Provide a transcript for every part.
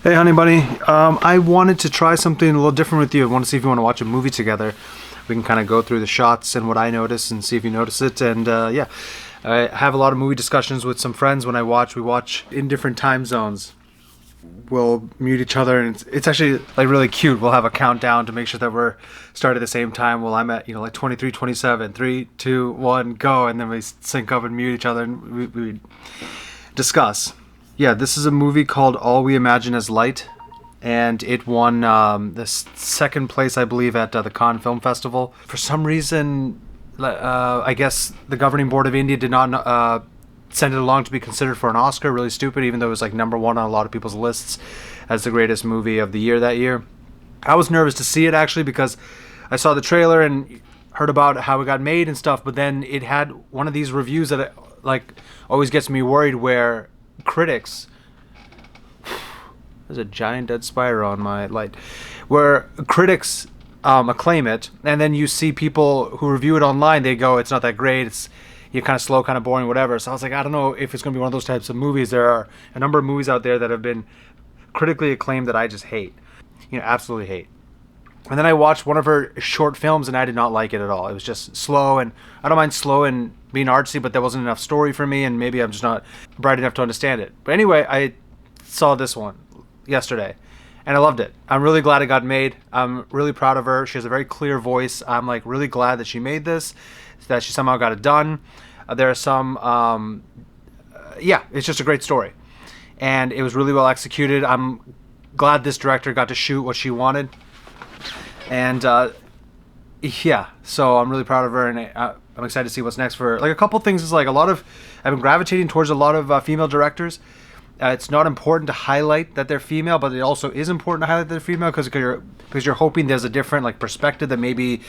Hey, honey bunny. I wanted to try something a little different with you. I want to see if you want to watch a movie together. We can kind of go through the shots and what I notice and see if you notice it. And yeah, I have a lot of movie discussions with some friends when I watch. We watch in different time zones. We'll mute each other, and it's actually like really cute. We'll have a countdown to make sure that we're started at the same time. Well, I'm at like 23, 27, 3, 2, 1, go, and then we sync up and mute each other, and we discuss. Yeah, this is a movie called All We Imagine as Light, and it won the second place, I believe, at the Cannes Film Festival. For some reason, I guess the governing board of India did not send it along to be considered for an Oscar. Really stupid, even though it was like number one on a lot of people's lists as the greatest movie of the year that year. I was nervous to see it actually because I saw the trailer and heard about how it got made and stuff, but then it had one of these reviews that like always gets me worried where critics there's a giant dead spider on my light where critics acclaim it, and then you see people who review it online, they go, it's not that great, it's kind of slow, kind of boring, whatever. So I was like, I don't know if it's going to be one of those types of movies. There are a number of movies out there that have been critically acclaimed that I just hate, absolutely hate. And then I watched one of her short films and I did not like it at all. It was just slow, and I don't mind slow and being artsy, but there wasn't enough story for me, and maybe I'm just not bright enough to understand it. But anyway, I saw this one yesterday and I loved it. I'm really glad it got made. I'm really proud of her. She has a very clear voice. I'm like really glad that she made this, that she somehow got it done. There are some, it's just a great story. And it was really well executed. I'm glad this director got to shoot what she wanted. And so I'm really proud of her, and I'm excited to see what's next for her. Like a couple things is like I've been gravitating towards a lot of female directors. It's not important to highlight that they're female, but it also is important to highlight that they're female because you're hoping there's a different like perspective that maybe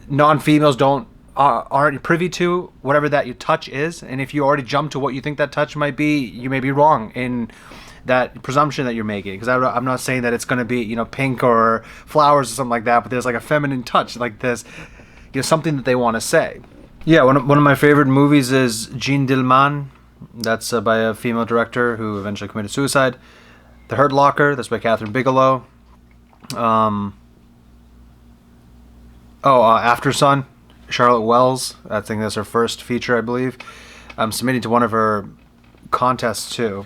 non-females aren't privy to, whatever that your touch is. And if you already jump to what you think that touch might be, you may be wrong in that presumption that you're making. Because I'm not saying that it's going to be pink or flowers or something like that, but there's like a feminine touch, like there's something that they want to say. Yeah, one of my favorite movies is Jeanne Dielman. That's by a female director who eventually committed suicide. The Hurt Locker, that's by Catherine Bigelow. After Sun, Charlotte Wells. I think that's her first feature, I believe. I'm submitting to one of her contests too.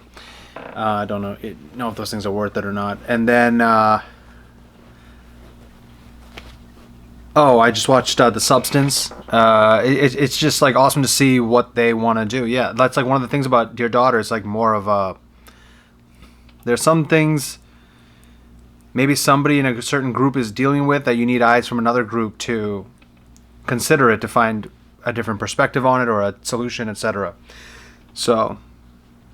I don't know if those things are worth it or not. And then, I just watched The Substance. It's just like awesome to see what they want to do. Yeah, that's like one of the things about Dear Daughter. It's like more of a. There's some things maybe somebody in a certain group is dealing with that you need eyes from another group to consider it, to find a different perspective on it or a solution, etc. So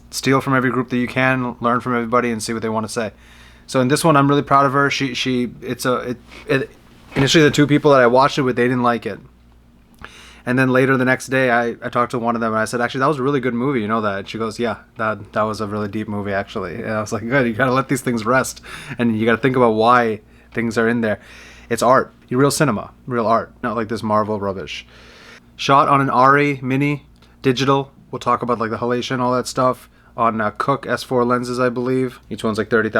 steal from every group that you can, learn from everybody, and see what they want to say. So in this one, I'm really proud of her. Initially, the two people that I watched it with, they didn't like it. And then later the next day, I talked to one of them and I said, actually, that was a really good movie. You know that? And she goes, yeah, that was a really deep movie, actually. And I was like, good, you got to let these things rest. And you got to think about why things are in there. It's art, real cinema, real art, not like this Marvel rubbish. Shot on an ARRI Mini digital. We'll talk about like the halation, all that stuff. On Cooke S4 lenses, I believe. Each one's like $30,000,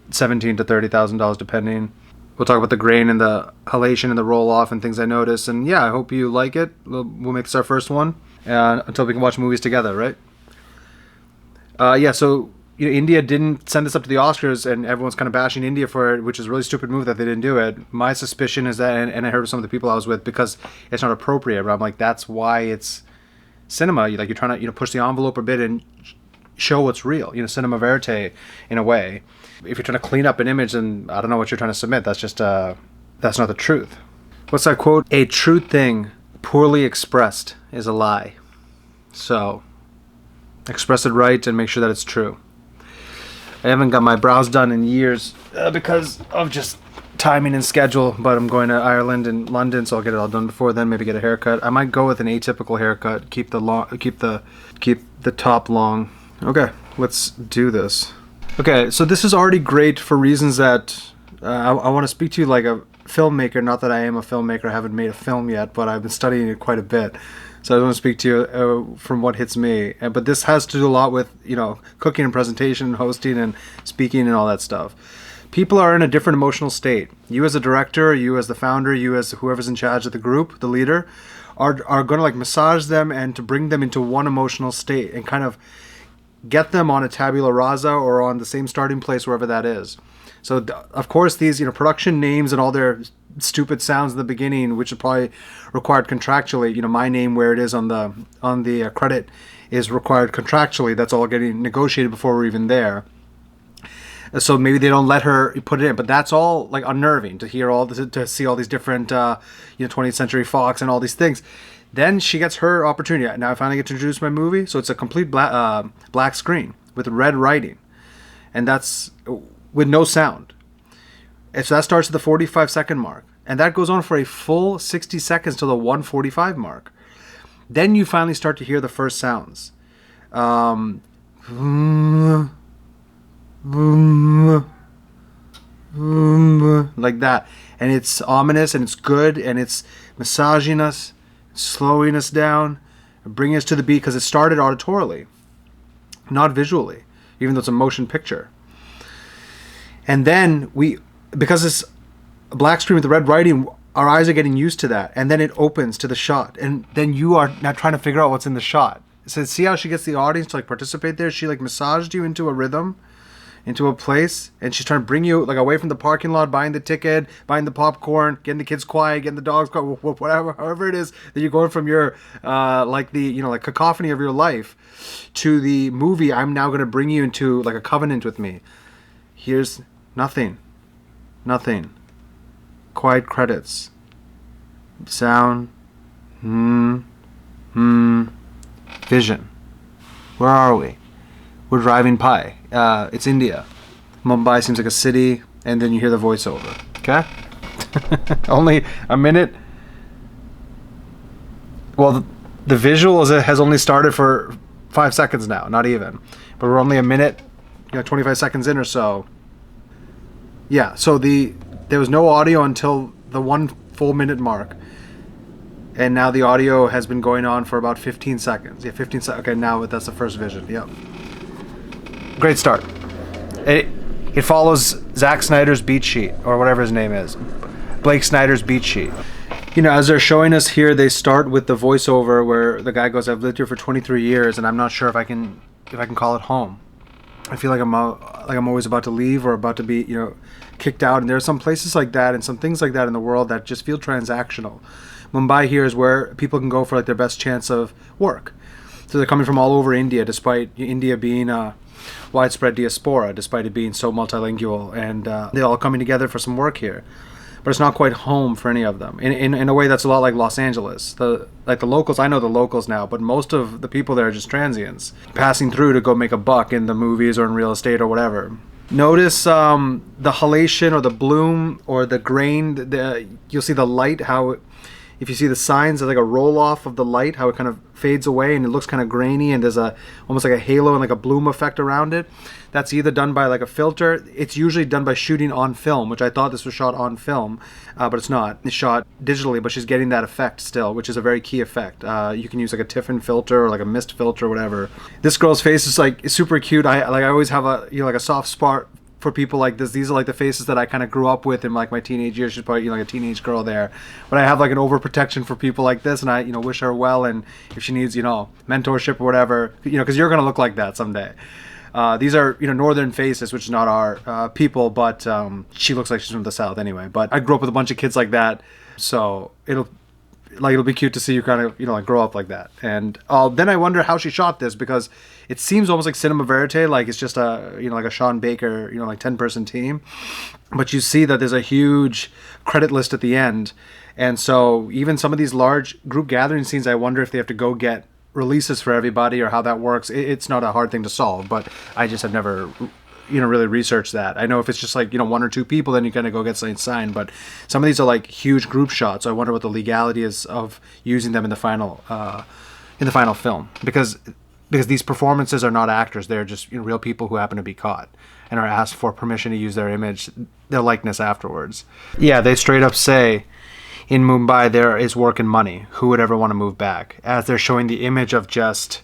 $17,000 to $30,000 depending. We'll talk about the grain and the halation and the roll-off and things I noticed. And yeah, I hope you like it. We'll make this our first one until we can watch movies together, right? So India didn't send this up to the Oscars, and everyone's kind of bashing India for it, which is a really stupid move that they didn't do it. My suspicion is that, and I heard some of the people I was with, because it's not appropriate, but I'm like, that's why it's cinema. You're trying to push the envelope a bit and show what's real. Cinema verite in a way. If you're trying to clean up an image, then I don't know what you're trying to submit. That's just that's not the truth. What's that quote? A true thing poorly expressed is a lie. So express it right and make sure that it's true. I haven't got my brows done in years because of just timing and schedule, but I'm going to Ireland and London, so I'll get it all done before then. Maybe get a haircut. I might go with an atypical haircut. Keep the top long. Okay, let's do this. Okay, so this is already great for reasons that I want to speak to you like a filmmaker. Not that I am a filmmaker. I haven't made a film yet, but I've been studying it quite a bit. So I don't want to speak to you from what hits me. But this has to do a lot with, cooking and presentation, and hosting and speaking and all that stuff. People are in a different emotional state. You as a director, you as the founder, you as whoever's in charge of the group, the leader, are going to like massage them and to bring them into one emotional state and kind of get them on a tabula rasa or on the same starting place wherever that is. So of course these production names and all their stupid sounds in the beginning, which are probably required contractually. My name where it is on the credit is required contractually. That's all getting negotiated before we're even there. So maybe they don't let her put it in, but that's all like unnerving to hear all this, to see all these different 20th Century Fox and all these things. Then she gets her opportunity. Now I finally get to introduce my movie. So it's a complete black screen with red writing, and that's with no sound. And so that starts at the 45-second mark, and that goes on for a full 60 seconds till the 1:45 mark. Then you finally start to hear the first sounds, like that, and it's ominous and it's good and it's massaging us, slowing us down, bringing us to the beat because it started auditorily, not visually, even though it's a motion picture. And then because it's a black screen with the red writing, our eyes are getting used to that, and then it opens to the shot, and then you are now trying to figure out what's in the shot. So see how she gets the audience to like participate there? She like massaged you into a rhythm, into a place, and she's trying to bring you like away from the parking lot, buying the ticket, buying the popcorn, getting the kids quiet, getting the dogs quiet, whatever, however it is that you're going from your like cacophony of your life to the movie. I'm now going to bring you into like a covenant with me. Here's nothing, quiet credits, sound, vision. Where are we? We're driving by. It's India. Mumbai seems like a city, and then you hear the voiceover. Okay? Only a minute. Well, the visual has only started for 5 seconds now, not even. But we're only a minute, 25 seconds in or so. Yeah, so there was no audio until the 1 full minute mark. And now the audio has been going on for about 15 seconds. Yeah, 15 seconds. Okay, now that's the first vision. Yep. Great start. It follows Zack Snyder's beat sheet, or whatever his name is. Blake Snyder's beat sheet. As they're showing us here, they start with the voiceover where the guy goes, "I've lived here for 23 years, and I'm not sure if I can call it home. I feel like I'm always about to leave or about to be, kicked out." And there are some places like that and some things like that in the world that just feel transactional. Mumbai here is where people can go for like their best chance of work. So they're coming from all over India, despite India being a widespread diaspora, despite it being so multilingual, and they're all coming together for some work here. But it's not quite home for any of them. In a way that's a lot like Los Angeles. The locals, I know the locals now, but most of the people there are just transients, passing through to go make a buck in the movies or in real estate or whatever. Notice the halation or the bloom or the grain, you'll see the light, how if you see the signs of like a roll off of the light, how it kind of fades away and it looks kind of grainy and there's almost like a halo and like a bloom effect around it. That's either done by like a filter. It's usually done by shooting on film, which I thought this was shot on film, but it's not. It's shot digitally, but she's getting that effect still, which is a very key effect. You can use like a Tiffin filter or like a mist filter or whatever. This girl's face is like super cute. I always have a soft spot for people like this. These are like the faces that I kind of grew up with in like my teenage years. She's probably like a teenage girl there, but I have like an overprotection for people like this, and I wish her well, and if she needs mentorship or whatever, because you're gonna look like that someday. These are northern faces, which is not our people, but she looks like she's from the south anyway. But I grew up with a bunch of kids like that, so it'll be cute to see you kind of grow up like that. And then I wonder how she shot this, because it seems almost like cinema verite, like it's just a like a Sean Baker 10-person team, but you see that there's a huge credit list at the end. And so even some of these large group gathering scenes, I wonder if they have to go get releases for everybody or how that works. It's not a hard thing to solve, but I just have never really researched that. I know if it's just like 1 or 2 people, then you kind of go get something signed, but some of these are like huge group shots, so I wonder what the legality is of using them in the final film, because these performances are not actors. They're just real people who happen to be caught and are asked for permission to use their image, their likeness afterwards. Yeah, they straight up say, in Mumbai there is work and money. Who would ever want to move back? As they're showing the image of just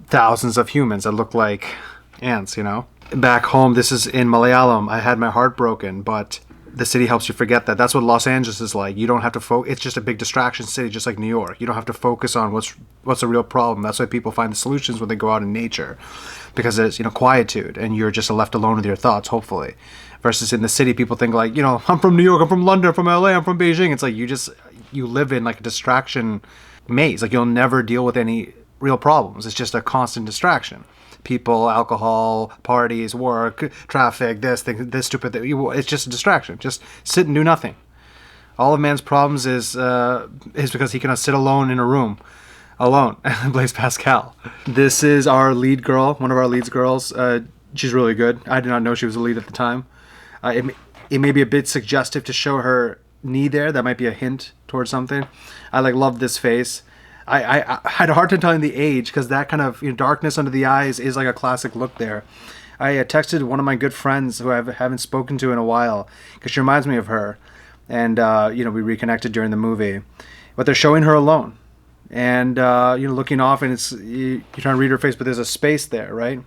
thousands of humans that look like ants, you know? Back home, this is in Malayalam, I had my heart broken, but the city helps you forget that. That's what Los Angeles is like. You don't have to focus. It's just a big distraction city, just like New York. You don't have to focus on what's a real problem. That's why people find the solutions when they go out in nature, because there's, you know, quietude, and you're just left alone with your thoughts, hopefully. Versus in the city, people think like, you know, I'm from New York, I'm from London, I'm from LA, I'm from Beijing. It's like you live in like a distraction maze. Like you'll never deal with any real problems. It's just a constant distraction. People, alcohol, parties, work, traffic, this thing, this stupid thing. It's just a distraction. Just sit and do nothing. All of man's problems is because he cannot sit alone in a room, alone. Blaise Pascal. This is our lead girl, one of our lead girls. She's really good. I did not know she was a lead at the time. It may be a bit suggestive to show her knee there. That might be a hint towards something. I love this face. I had a hard time telling the age because that kind of, you know, darkness under the eyes is like a classic look there. I texted one of my good friends who I haven't spoken to in a while because she reminds me of her, and you know, we reconnected during the movie. But they're showing her alone, and you know, looking off, and you're trying to read her face, but there's a space there, right,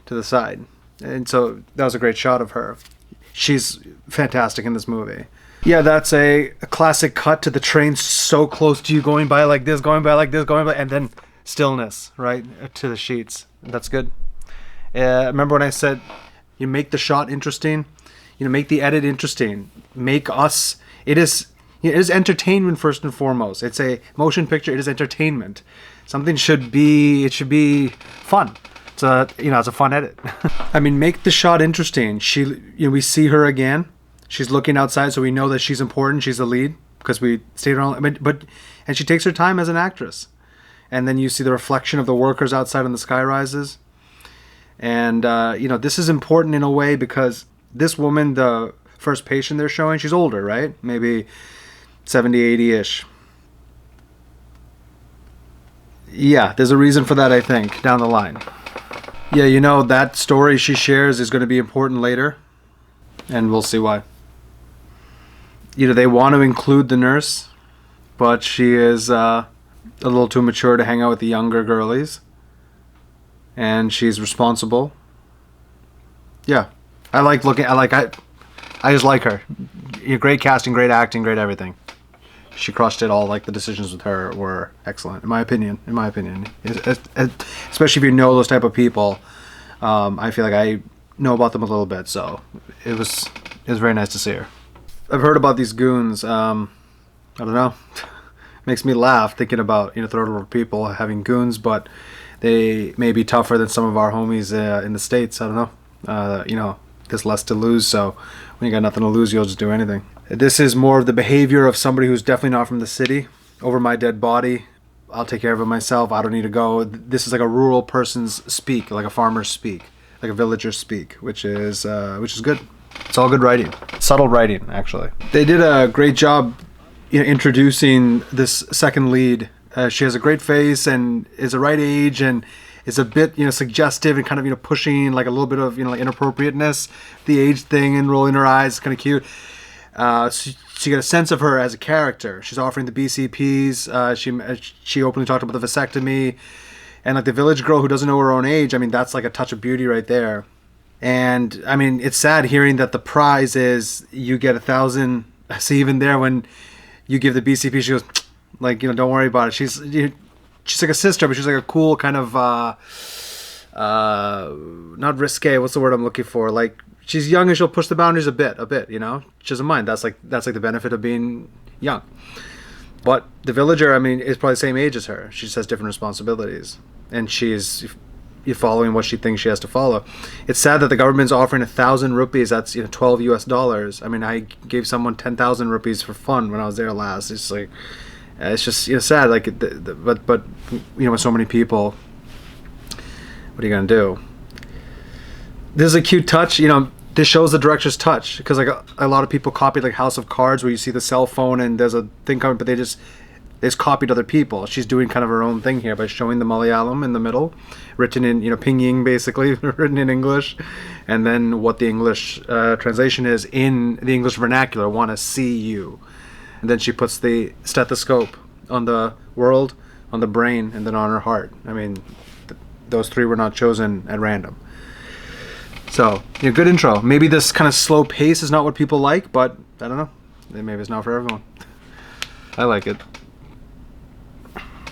to the side, and so that was a great shot of her. She's fantastic in this movie. Yeah, that's a classic cut to the train so close to you, going by like this, going by like this, going by, and then stillness, right, to the sheets. That's good. Remember when I said you make the shot interesting, you know, make the edit interesting, make us. It is entertainment first and foremost. It's a motion picture. It is entertainment. Something should be. It should be fun. It's a fun edit. I mean, make the shot interesting. We see her again. She's looking outside, so we know that she's important. She's the lead because we stayed around. And she takes her time as an actress. And then you see the reflection of the workers outside on the sky rises. And you know, this is important in a way because this woman, the first patient they're showing, she's older, right? Maybe 70, 80-ish. Yeah, there's a reason for that, I think, down the line. Yeah, you know, that story she shares is going to be important later. And we'll see why. You know, they want to include the nurse, but she is a little too mature to hang out with the younger girlies. And she's responsible. Yeah. I just like her. Great casting, great acting, great everything. She crushed it all. Like, the decisions with her were excellent, in my opinion. Especially if you know those type of people. I feel like I know about them a little bit, so it was very nice to see her. I've heard about these goons. I don't know. Makes me laugh thinking about, you know, third world people having goons, but they may be tougher than some of our homies in the States. I don't know. You know, there's less to lose, so when you got nothing to lose, you'll just do anything. This is more of the behavior of somebody who's definitely not from the city. Over my dead body, I'll take care of it myself. I don't need to go. This is like a rural person's speak, like a farmer's speak, like a villager's speak, which is good. It's all good writing. Subtle writing, actually. They did a great job, you know, introducing this second lead. She has a great face and is the right age and is a bit, you know, suggestive and kind of, you know, pushing like a little bit of, you know, like inappropriateness. The age thing and rolling her eyes is kind of cute. So you get a sense of her as a character. She's offering the BCPs. She openly talked about the vasectomy. And like the village girl who doesn't know her own age, I mean, that's like a touch of beauty right there. And I mean, it's sad hearing that the prize is you get 1,000. See, even there when you give the BCP, she goes, like, you know, don't worry about it. She's like a sister, but she's like a cool kind of, not risque. What's the word I'm looking for? Like, she's young and she'll push the boundaries a bit, you know? She doesn't mind. That's like the benefit of being young. But the villager, I mean, is probably the same age as her. She just has different responsibilities. And she's following what she thinks she has to follow. It's sad that the government's offering 1,000 rupees. That's, you know, $12 US. I mean, I gave someone 10,000 rupees for fun when I was there last. It's like, it's just, you know, sad. Like, but you know, with so many people, what are you gonna do? This is a cute touch. You know, this shows the director's touch because like a lot of people copied like House of Cards, where you see the cell phone and there's a thing coming, but they just copied other people. She's doing kind of her own thing here by showing the Malayalam in the middle, written in, you know, Pinyin basically, written in English, and then what the English translation is in the English vernacular. Want to see you. And then she puts the stethoscope on the world, on the brain, and then on her heart. I mean, those three were not chosen at random. So, good intro. Maybe this kind of slow pace is not what people like, but I don't know. Maybe it's not for everyone. I like it.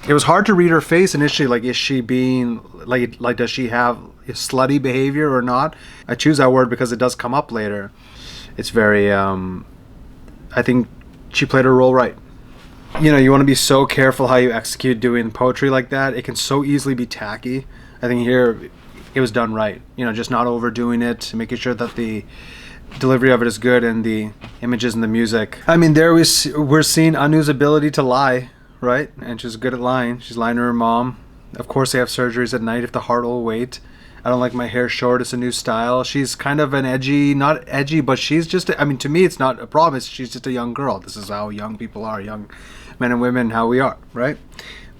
It was hard to read her face initially. Like, is she being like does she have slutty behavior or not? I choose that word because it does come up later. It's very. I think she played her role right. You want to be so careful how you execute doing poetry like that. It can so easily be tacky. I think here it was done right. Just not overdoing it, making sure that the delivery of it is good and the images and the music. I mean, there we're seeing Anu's ability to lie, right? And she's good at lying. She's lying to her mom. Of course, they have surgeries at night if the heart will wait. I don't like my hair short. It's a new style. She's kind of an not edgy, but she's just, to me, it's not a problem. She's just a young girl. This is how young people are, young men and women, how we are, right?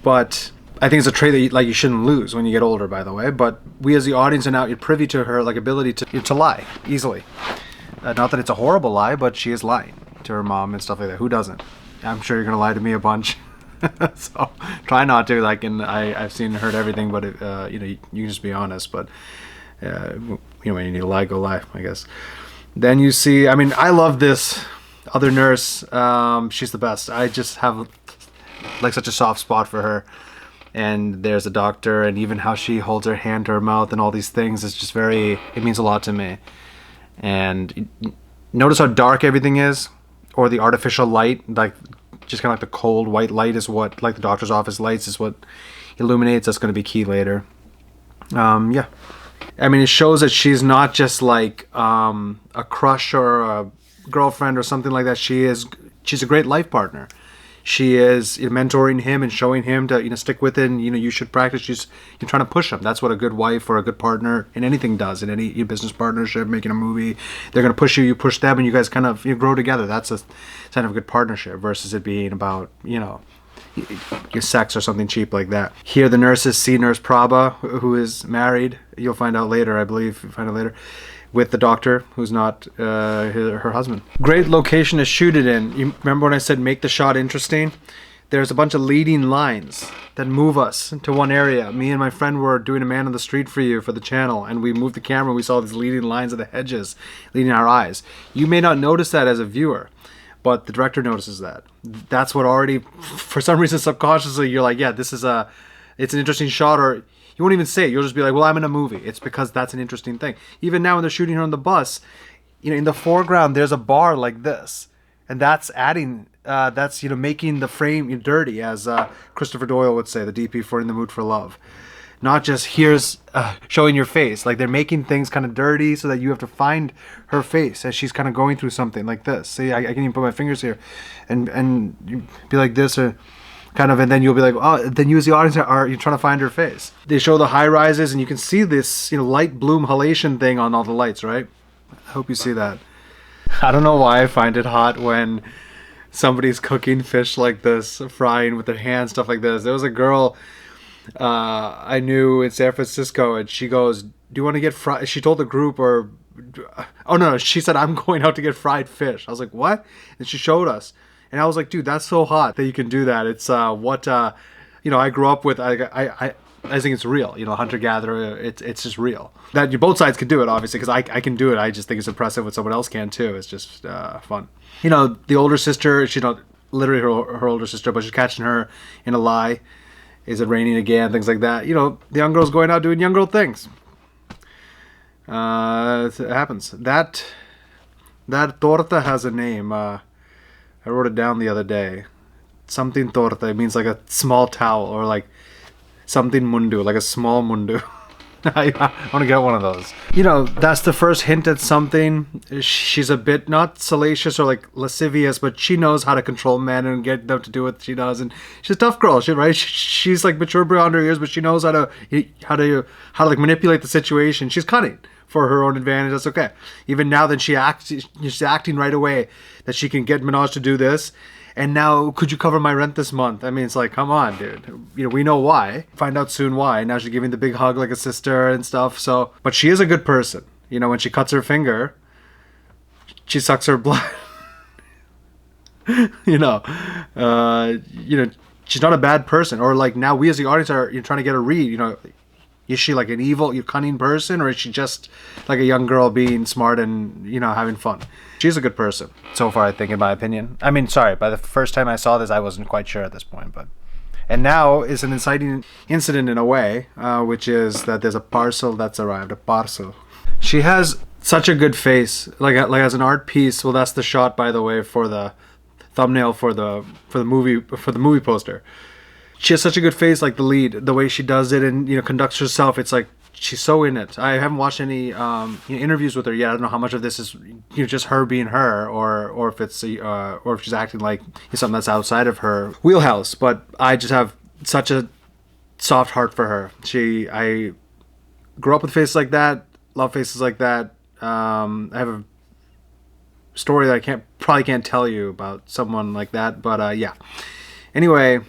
But I think it's a trait that you shouldn't lose when you get older, by the way. But we as the audience are now privy to her ability to lie easily. Not that it's a horrible lie, but she is lying to her mom and stuff like that. Who doesn't? I'm sure you're going to lie to me a bunch. So try not to. I've seen and heard everything, but you can just be honest. But when you need to lie, go lie, I guess. Then you see, I love this other nurse. She's the best. I just have such a soft spot for her. And there's a doctor, and even how she holds her hand to her mouth and all these things is just it means a lot to me. And notice how dark everything is, or the artificial light, just kind of like the cold white light is what, like the doctor's office lights, is what illuminates. That's going to be key later. Yeah. It shows that she's not just like a crush or a girlfriend or something like that. She's a great life partner. She is mentoring him and showing him to stick with it, and you should practice. You're trying to push him. That's what a good wife or a good partner in anything does. In any business partnership, making a movie, they're going to push you push them, and you guys kind of grow together. That's a sign of a good partnership versus it being about your sex or something cheap like that. Here the nurses see Nurse Prabha, who is married. You'll find out later, I believe. You'll find out later. With the doctor, who's not her husband. Great location to shoot it in. You remember when I said make the shot interesting? There's a bunch of leading lines that move us to one area. Me and my friend were doing a man on the street for you for the channel, and we moved the camera and we saw these leading lines of the hedges leading our eyes. You may not notice that as a viewer, but the director notices that. That's what already, for some reason subconsciously, you're like, yeah, it's an interesting shot, or you won't even say it. You'll just be like, well, I'm in a movie. It's because that's an interesting thing. Even now when they're shooting her on the bus, in the foreground, there's a bar like this. And that's adding, making the frame dirty, as Christopher Doyle would say, the DP for In the Mood for Love. Not just here's showing your face. Like, they're making things kind of dirty so that you have to find her face as she's kind of going through something like this. See, I can even put my fingers here and be like this, or kind of, and then you'll be like, oh, then you as the audience you're trying to find her face. They show the high rises, and you can see this, light bloom halation thing on all the lights, right? I hope you see that. I don't know why I find it hot when somebody's cooking fish like this, frying with their hands, stuff like this. There was a girl I knew in San Francisco, and she goes, do you want to get fried? She told the group, she said, I'm going out to get fried fish. I was like, what? And she showed us. And I was like, dude, that's so hot that you can do that. It's I grew up with. I think it's real. Hunter-gatherer. It's just real. That both sides can do it, obviously, because I can do it. I just think it's impressive when someone else can too. It's just fun. The older sister, she's not literally her older sister, but she's catching her in a lie. Is it raining again? Things like that. The young girl's going out doing young girl things. It happens. That torta has a name. I wrote it down the other day. Something torta. It means like a small towel, or like something mundu, like a small mundu. I want to get one of those. That's the first hint at something. She's a bit not salacious or like lascivious, but she knows how to control men and get them to do what she does. And she's a tough girl, right? She's like mature beyond her years, but she knows how to like manipulate the situation. She's cunning for her own advantage. That's okay. Even now that she's acting right away that she can get Minaj to do this. And now, could you cover my rent this month? It's like, come on, dude. We know why. Find out soon why. Now she's giving the big hug like a sister and stuff. So, but she is a good person. When she cuts her finger, she sucks her blood. you know, you know, she's not a bad person. Or like now we as the audience are trying to get a read. You know, is she like an evil, cunning person, or is she just like a young girl being smart and having fun? She's a good person so far, I think, in my opinion. I mean, sorry, by the first time I saw this, I wasn't quite sure at this point, but. And now is an inciting incident in a way, which is that there's a parcel that's arrived, a parcel. She has such a good face, like as an art piece. Well, that's the shot, by the way, for the thumbnail for the movie poster. She has such a good face, like the lead, the way she does it and conducts herself. It's like she's so in it. I haven't watched any interviews with her yet. I don't know how much of this is just her being her, or if it's or if she's acting like something that's outside of her wheelhouse. But I just have such a soft heart for her. I grew up with faces like that, love faces like that. I have a story that I probably can't tell you about someone like that, but yeah. Anyway,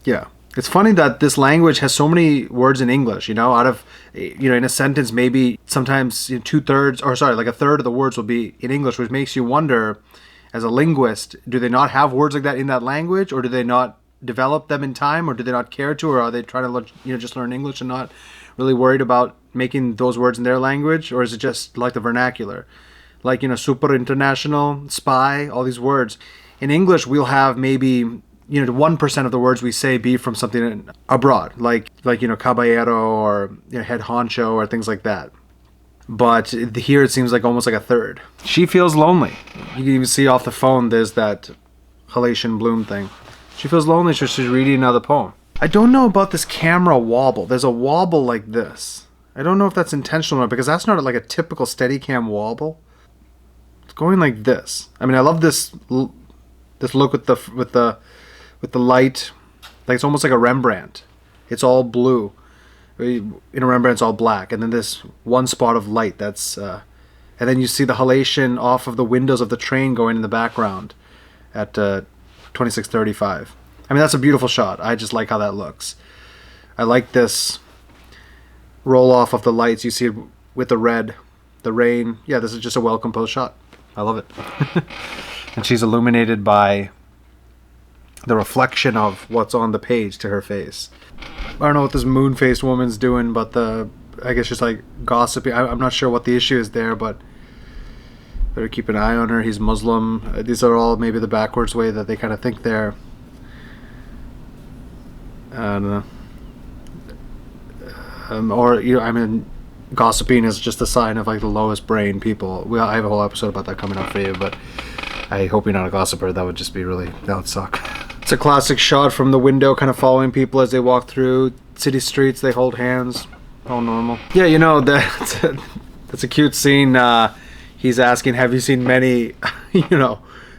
yeah. It's funny that this language has so many words in English, out of, in a sentence, maybe sometimes like a third of the words will be in English, which makes you wonder, as a linguist, do they not have words like that in that language, or do they not develop them in time, or do they not care to, or are they trying to, just learn English and not really worried about making those words in their language, or is it just like the vernacular? Like, super international, spy, all these words. In English, we'll have maybe 1% of the words we say be from something abroad, like caballero or head honcho or things like that. But here it seems like almost like a third. She feels lonely. You can even see off the phone there's that halation bloom thing. She feels lonely, so she's reading another poem. I don't know about this camera wobble. There's a wobble like this. I don't know if that's intentional or not, because that's not like a typical Steadicam wobble. It's going like this. I mean, I love this look with the light, like it's almost like a Rembrandt. It's all blue. In a Rembrandt, it's all black, and then this one spot of light. That's and then you see the halation off of the windows of the train going in the background at 2635. I mean, that's a beautiful shot. I just like how that looks. I like this roll off of the lights. You see it with the red, the rain. Yeah, this is just a well composed shot. I love it. And she's illuminated by the reflection of what's on the page to her face. I don't know what this moon-faced woman's doing, but I guess just like gossiping. I'm not sure what the issue is there, but better keep an eye on her. He's Muslim. These are all maybe the backwards way that they kind of think there. I don't know. Gossiping is just a sign of like the lowest brain people. I have a whole episode about that coming up for you, but I hope you're not a gossiper. That would suck. It's a classic shot from the window, kind of following people as they walk through city streets. They hold hands. All normal. Yeah, that's a cute scene. He's asking, have you seen many,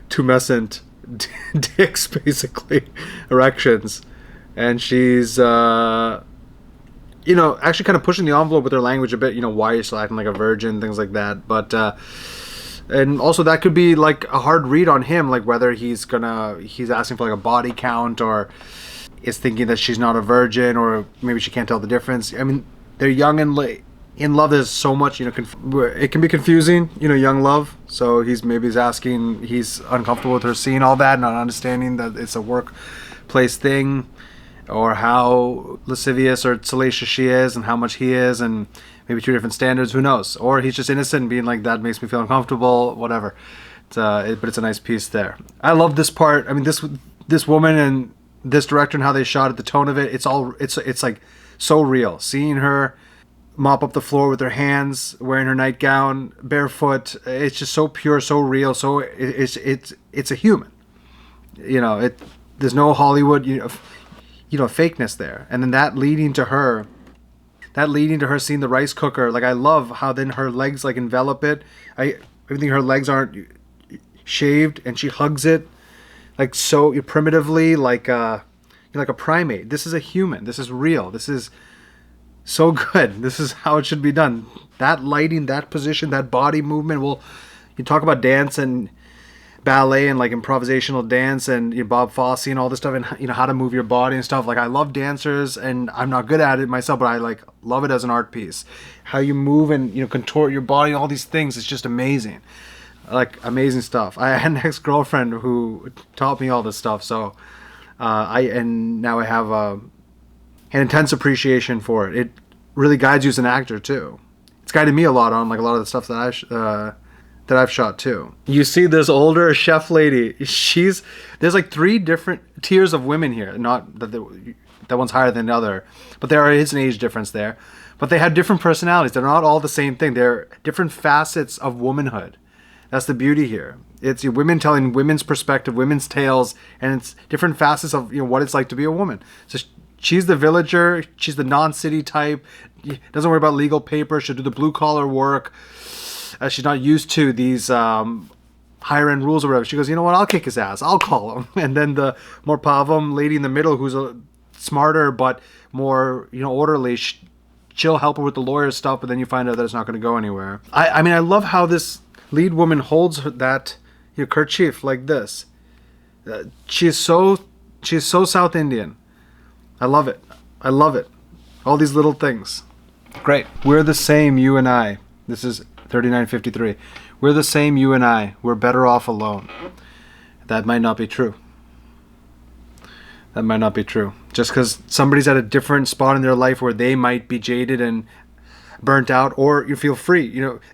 tumescent dicks, basically, erections? And she's, actually kind of pushing the envelope with her language a bit. Why are you still acting like a virgin? Things like that. But, and also that could be like a hard read on him, like whether he's asking for like a body count, or is thinking that she's not a virgin, or maybe she can't tell the difference. I mean, they're young and in love. There's so much, it can be confusing, young love. So he's asking, he's uncomfortable with her seeing all that, not understanding that it's a workplace thing, or how lascivious or salacious she is and how much he is, and maybe two different standards, who knows? Or he's just innocent and being like, that makes me feel uncomfortable, whatever. But it's a nice piece there. I love this part. I mean, this woman and this director and how they shot it, the tone of it, it's like so real. Seeing her mop up the floor with her hands, wearing her nightgown, barefoot, it's just so pure, so real, so it's a human. There's no Hollywood, fakeness there. And then that leading to her seeing the rice cooker. Like, I love how then her legs like envelop it. I think her legs aren't shaved, and she hugs it like so primitively, like a primate. This is a human. This is real. This is so good. This is how it should be done. That lighting, that position, that body movement. Well, you talk about dance and ballet and like improvisational dance and Bob Fosse and all this stuff, and how to move your body and stuff. Like I love dancers, and I'm not good at it myself, but I like love it as an art piece. How you move and contort your body, all these things, it's just amazing. Like amazing stuff. I had an ex-girlfriend who taught me all this stuff, so now I have an intense appreciation for it. It really guides you as an actor too. It's guided me a lot on like a lot of the stuff that I've shot too. You see this older chef lady. There's like 3 different tiers of women here. Not that one's higher than the other, but there is an age difference there. But they have different personalities. They're not all the same thing. They're different facets of womanhood. That's the beauty here. It's women telling women's perspective, women's tales, and it's different facets of what it's like to be a woman. So she's the villager. She's the non-city type. Doesn't worry about legal paper. She'll do the blue collar work. She's not used to these higher end rules or whatever. She goes, you know what? I'll kick his ass. I'll call him. And then the more pavam lady in the middle, who's a smarter but more orderly, she'll help her with the lawyer stuff. But then you find out that it's not going to go anywhere. I mean, I love how this lead woman holds that kerchief like this. She is so South Indian. I love it. I love it. All these little things. Great. We're the same, you and I. This is 3953. We're the same, you and I. We're better off alone. That might not be true. That might not be true. Just because somebody's at a different spot in their life where they might be jaded and burnt out, or you feel free,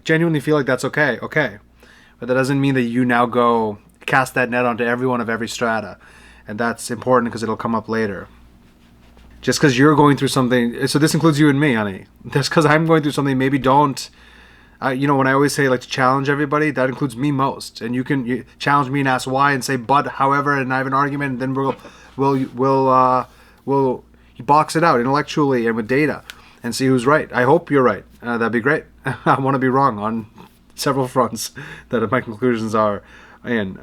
genuinely feel like that's okay. But that doesn't mean that you now go cast that net onto everyone of every strata. And that's important because it'll come up later. Just because you're going through something, so this includes you and me, honey. Just because I'm going through something, maybe don't. When I always say like to challenge everybody, that includes me most. And you can challenge me and ask why and say but, however, and I have an argument, and then we'll box it out intellectually and with data and see who's right. I hope you're right. That'd be great. I want to be wrong on several fronts that my conclusions are in.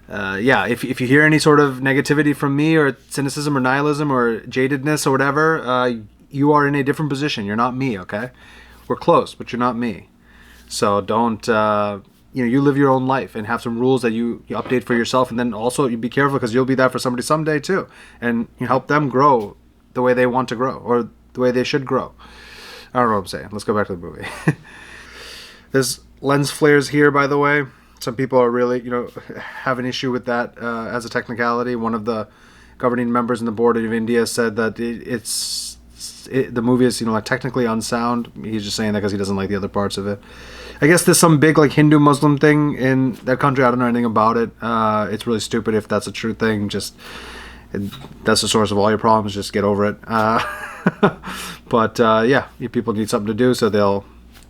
If you hear any sort of negativity from me or cynicism or nihilism or jadedness or whatever, you are in a different position. You're not me, okay? We're close, but you're not me. So don't, you live your own life and have some rules that you update for yourself. And then also you be careful because you'll be that for somebody someday too. And you help them grow the way they want to grow or the way they should grow. I don't know what I'm saying. Let's go back to the movie. There's lens flares here, by the way. Some people are really, have an issue with that as a technicality. One of the governing members in the board of India said that the movie is, technically unsound. He's just saying that because he doesn't like the other parts of it. I guess there's some big, Hindu-Muslim thing in that country. I don't know anything about it. It's really stupid if that's a true thing. That's the source of all your problems. Just get over it. But people need something to do, so they'll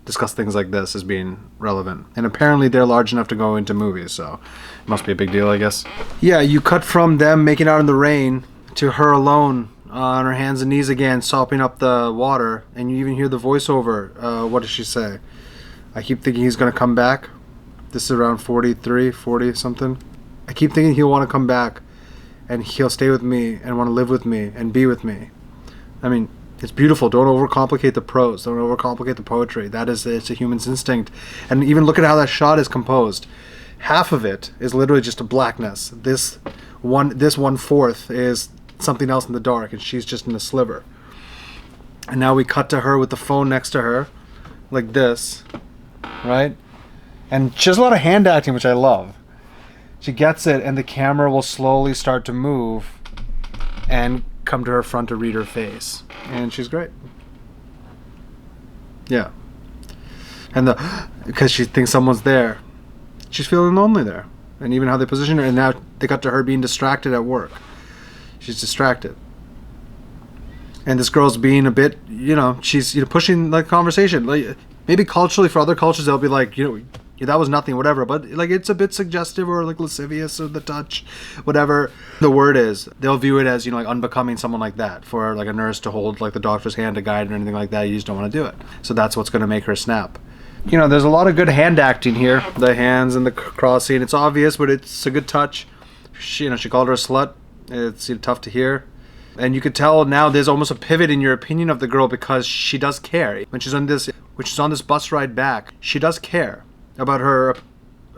discuss things like this as being relevant. And apparently they're large enough to go into movies, so it must be a big deal, I guess. Yeah, you cut from them making out in the rain to her alone on her hands and knees again, sopping up the water, and you even hear the voiceover. What does she say? I keep thinking he's going to come back. This is around 40 something. I keep thinking he'll want to come back, and he'll stay with me and want to live with me and be with me. I mean, it's beautiful. Don't overcomplicate the prose. Don't overcomplicate the poetry. It's a human's instinct. And even look at how that shot is composed. Half of it is literally just a blackness. This 1/4 is something else in the dark, and she's just in a sliver. And now we cut to her with the phone next to her, like this, right? And she has a lot of hand acting, which I love. She gets it, and the camera will slowly start to move and come to her front to read her face. And she's great. Yeah. And because she thinks someone's there. She's feeling lonely there. And even how they position her, and now they got to her being distracted at work. She's distracted. And this girl's being a bit, she's pushing conversation. Maybe culturally for other cultures they'll be like, that was nothing, whatever. But it's a bit suggestive or lascivious or the touch, whatever the word is. They'll view it as unbecoming someone like that for a nurse to hold the doctor's hand to guide or anything like that. You just don't want to do it. So that's what's going to make her snap. There's a lot of good hand acting here. The hands and the crossing. It's obvious, but it's a good touch. She called her a slut. It's tough to hear. And you could tell now there's almost a pivot in your opinion of the girl because she does care. When she's on this bus ride back, she does care about her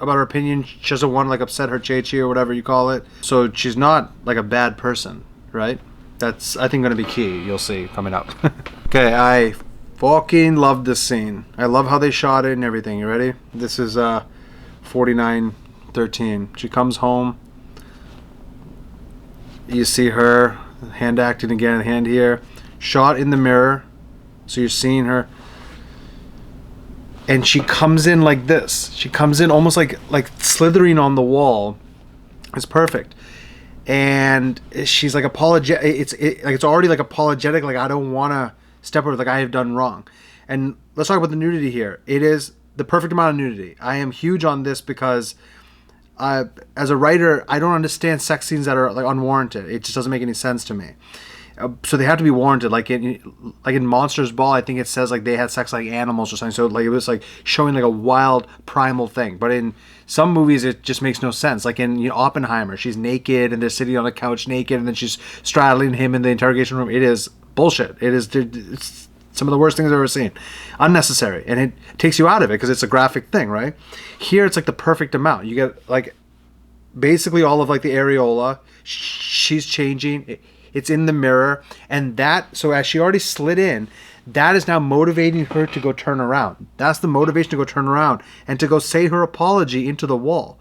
about her opinion. She doesn't want to like upset her Chechi or whatever you call it. So she's not like a bad person, right? That's, I think, going to be key. You'll see coming up. Okay, I fucking love this scene. I love how they shot it and everything. You ready? This is 49:13. She comes home. You see her hand acting again, hand here, shot in the mirror. So you're seeing her, and she comes in like this. She comes in almost like slithering on the wall. It's perfect. And she's like apologetic. It's already like apologetic. Like, I don't want to step over. Like, I have done wrong. And let's talk about the nudity here. It is the perfect amount of nudity. I am huge on this because, as a writer, I don't understand sex scenes that are like unwarranted. It just doesn't make any sense to me. So they have to be warranted. Like in Monsters Ball, I think it says like they had sex like animals or something. So like it was like showing like a wild primal thing. But in some movies, it just makes no sense. Like in Oppenheimer, she's naked and they're sitting on a couch naked, and then she's straddling him in the interrogation room. It is bullshit. It's some of the worst things I've ever seen. Unnecessary, and it takes you out of it because it's a graphic thing, right? Here, it's like the perfect amount. You get like basically all of like the areola. She's changing. It's in the mirror, and that, so as she already slid in, that is now motivating her to go turn around. That's the motivation to go turn around and to go say her apology into the wall.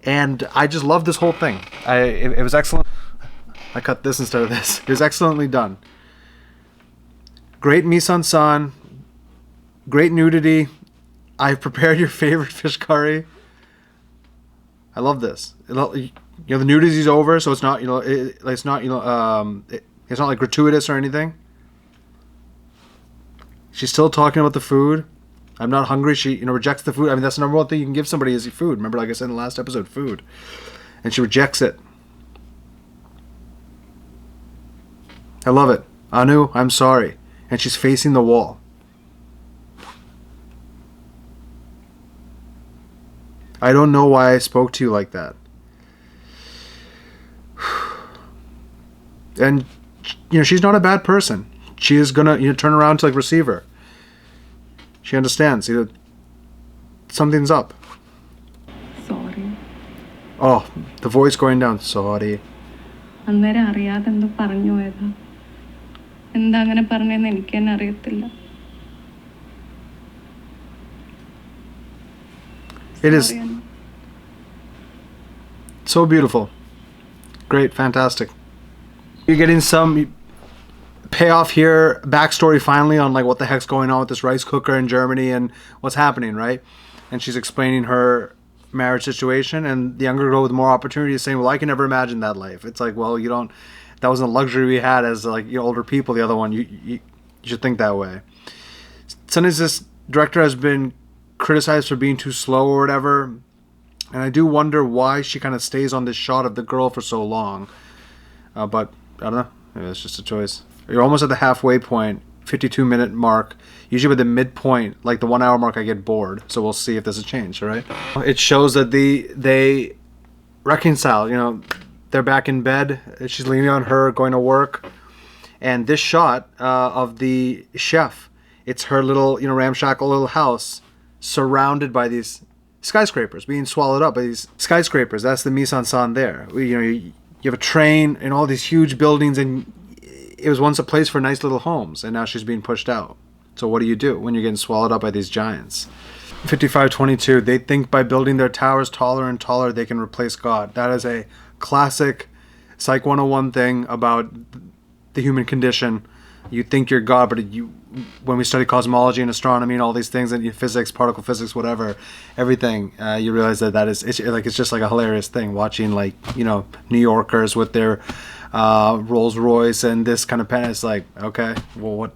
And I just love this whole thing. It was excellent. I cut this instead of this. It was excellently done. Great mise-en-scène. Great nudity. I've prepared your favorite fish curry. I love this. The nudity's over, so it's not, it's not, it's not like gratuitous or anything. She's still talking about the food. I'm not hungry. She, rejects the food. I mean, that's the number one thing you can give somebody is food. Remember, like I said in the last episode, food. And she rejects it. I love it. Anu, I'm sorry. And she's facing the wall. I don't know why I spoke to you like that. And she's not a bad person. She is gonna turn around to like receive her. She understands. Something's up. Sorry. Oh, the voice going down. Sorry. അന്നേരം അറിയാതെ എന്തോ പറഞ്ഞു പോയതാ. എന്താ അങ്ങനെ പറഞ്ഞെന്ന് എനിക്ക് തന്നെ അറിയത്തില്ല. It is so beautiful. Great, fantastic. You're getting some payoff here, backstory finally on like what the heck's going on with this rice cooker in Germany and what's happening, right? And she's explaining her marriage situation, and the younger girl with more opportunity is saying, well, I can never imagine that life. It's like, well, that wasn't a luxury we had as like older people. The other one, you should think that way. Sometimes this director has been criticized for being too slow or whatever, and I do wonder why she kind of stays on this shot of the girl for so long. But I don't know, maybe that's just a choice. You're almost at the halfway point, 52-minute mark. Usually by the midpoint, like the 1 hour mark, I get bored. So we'll see if there's a change, all right? It shows that they reconcile, they're back in bed. She's leaning on her, going to work. And this shot of the chef, it's her little, ramshackle little house surrounded by these skyscrapers, being swallowed up by these skyscrapers. That's the mise-en-scène there. You have a train and all these huge buildings, and it was once a place for nice little homes, and now she's being pushed out. So what do you do when you're getting swallowed up by these giants? 55:22. They think by building their towers taller and taller, they can replace God. That is a classic Psych 101 thing about the human condition. You think you're God, but when we study cosmology and astronomy and all these things, and physics, particle physics, whatever, everything, you realize that it's just like a hilarious thing watching New Yorkers with their Rolls Royce and this kind of pen. It's like, okay, well, what,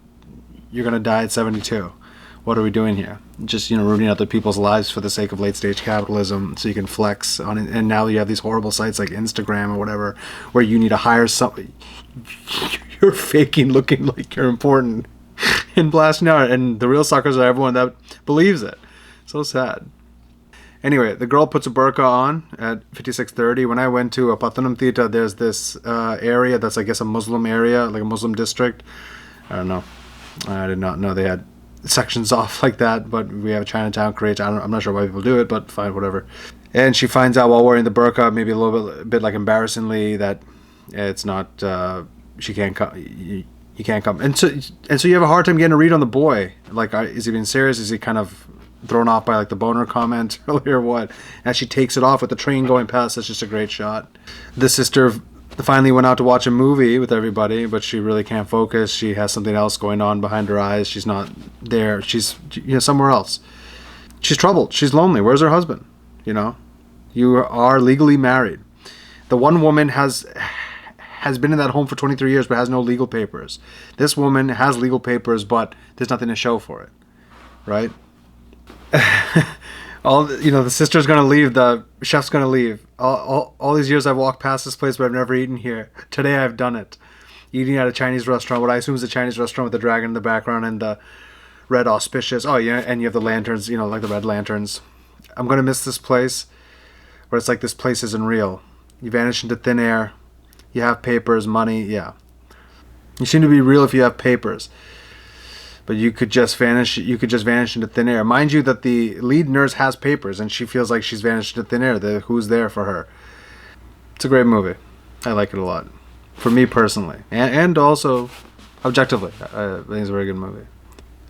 you're gonna die at 72. What are we doing here? Just ruining other people's lives for the sake of late stage capitalism, so you can flex on it. And now you have these horrible sites like Instagram or whatever, where you need to hire somebody. You're faking looking like you're important and blasting out, and the real suckers are everyone that believes it. So sad. Anyway, the girl puts a burqa on at 56:30. When I went to Pathanamthitta, there's this area that's, I guess, a Muslim area, like a Muslim district. I don't know. I did not know they had sections off like that, but we have Chinatown Korea. I'm not sure why people do it, but fine, whatever. And she finds out while wearing the burqa, maybe a little bit like embarrassingly, that it's not, she can't come, you can't come. And so you have a hard time getting a read on the boy. Like, is he being serious? Is he kind of thrown off by like the boner comment earlier or what? As she takes it off with the train going past, that's just a great shot. The sister finally went out to watch a movie with everybody, but she really can't focus. She has something else going on behind her eyes. She's not there. She's somewhere else. She's troubled. She's lonely. Where's her husband? You are legally married. The one woman has been in that home for 23 years but has no legal papers. This woman has legal papers, but there's nothing to show for it, right? The sister's gonna leave, the chef's gonna leave. All these years I've walked past this place, but I've never eaten here. Today I've done it. Eating at a Chinese restaurant, what I assume is a Chinese restaurant with the dragon in the background and the red auspicious. Oh yeah, and you have the lanterns, like the red lanterns. I'm gonna miss this place, where it's like this place isn't real. You vanish into thin air. You have papers, money, yeah. You seem to be real if you have papers. But you could just vanish into thin air. Mind you that the lead nurse has papers and she feels like she's vanished into thin air. Who's there for her? It's a great movie. I like it a lot. For me personally. And also objectively. I think it's a very good movie.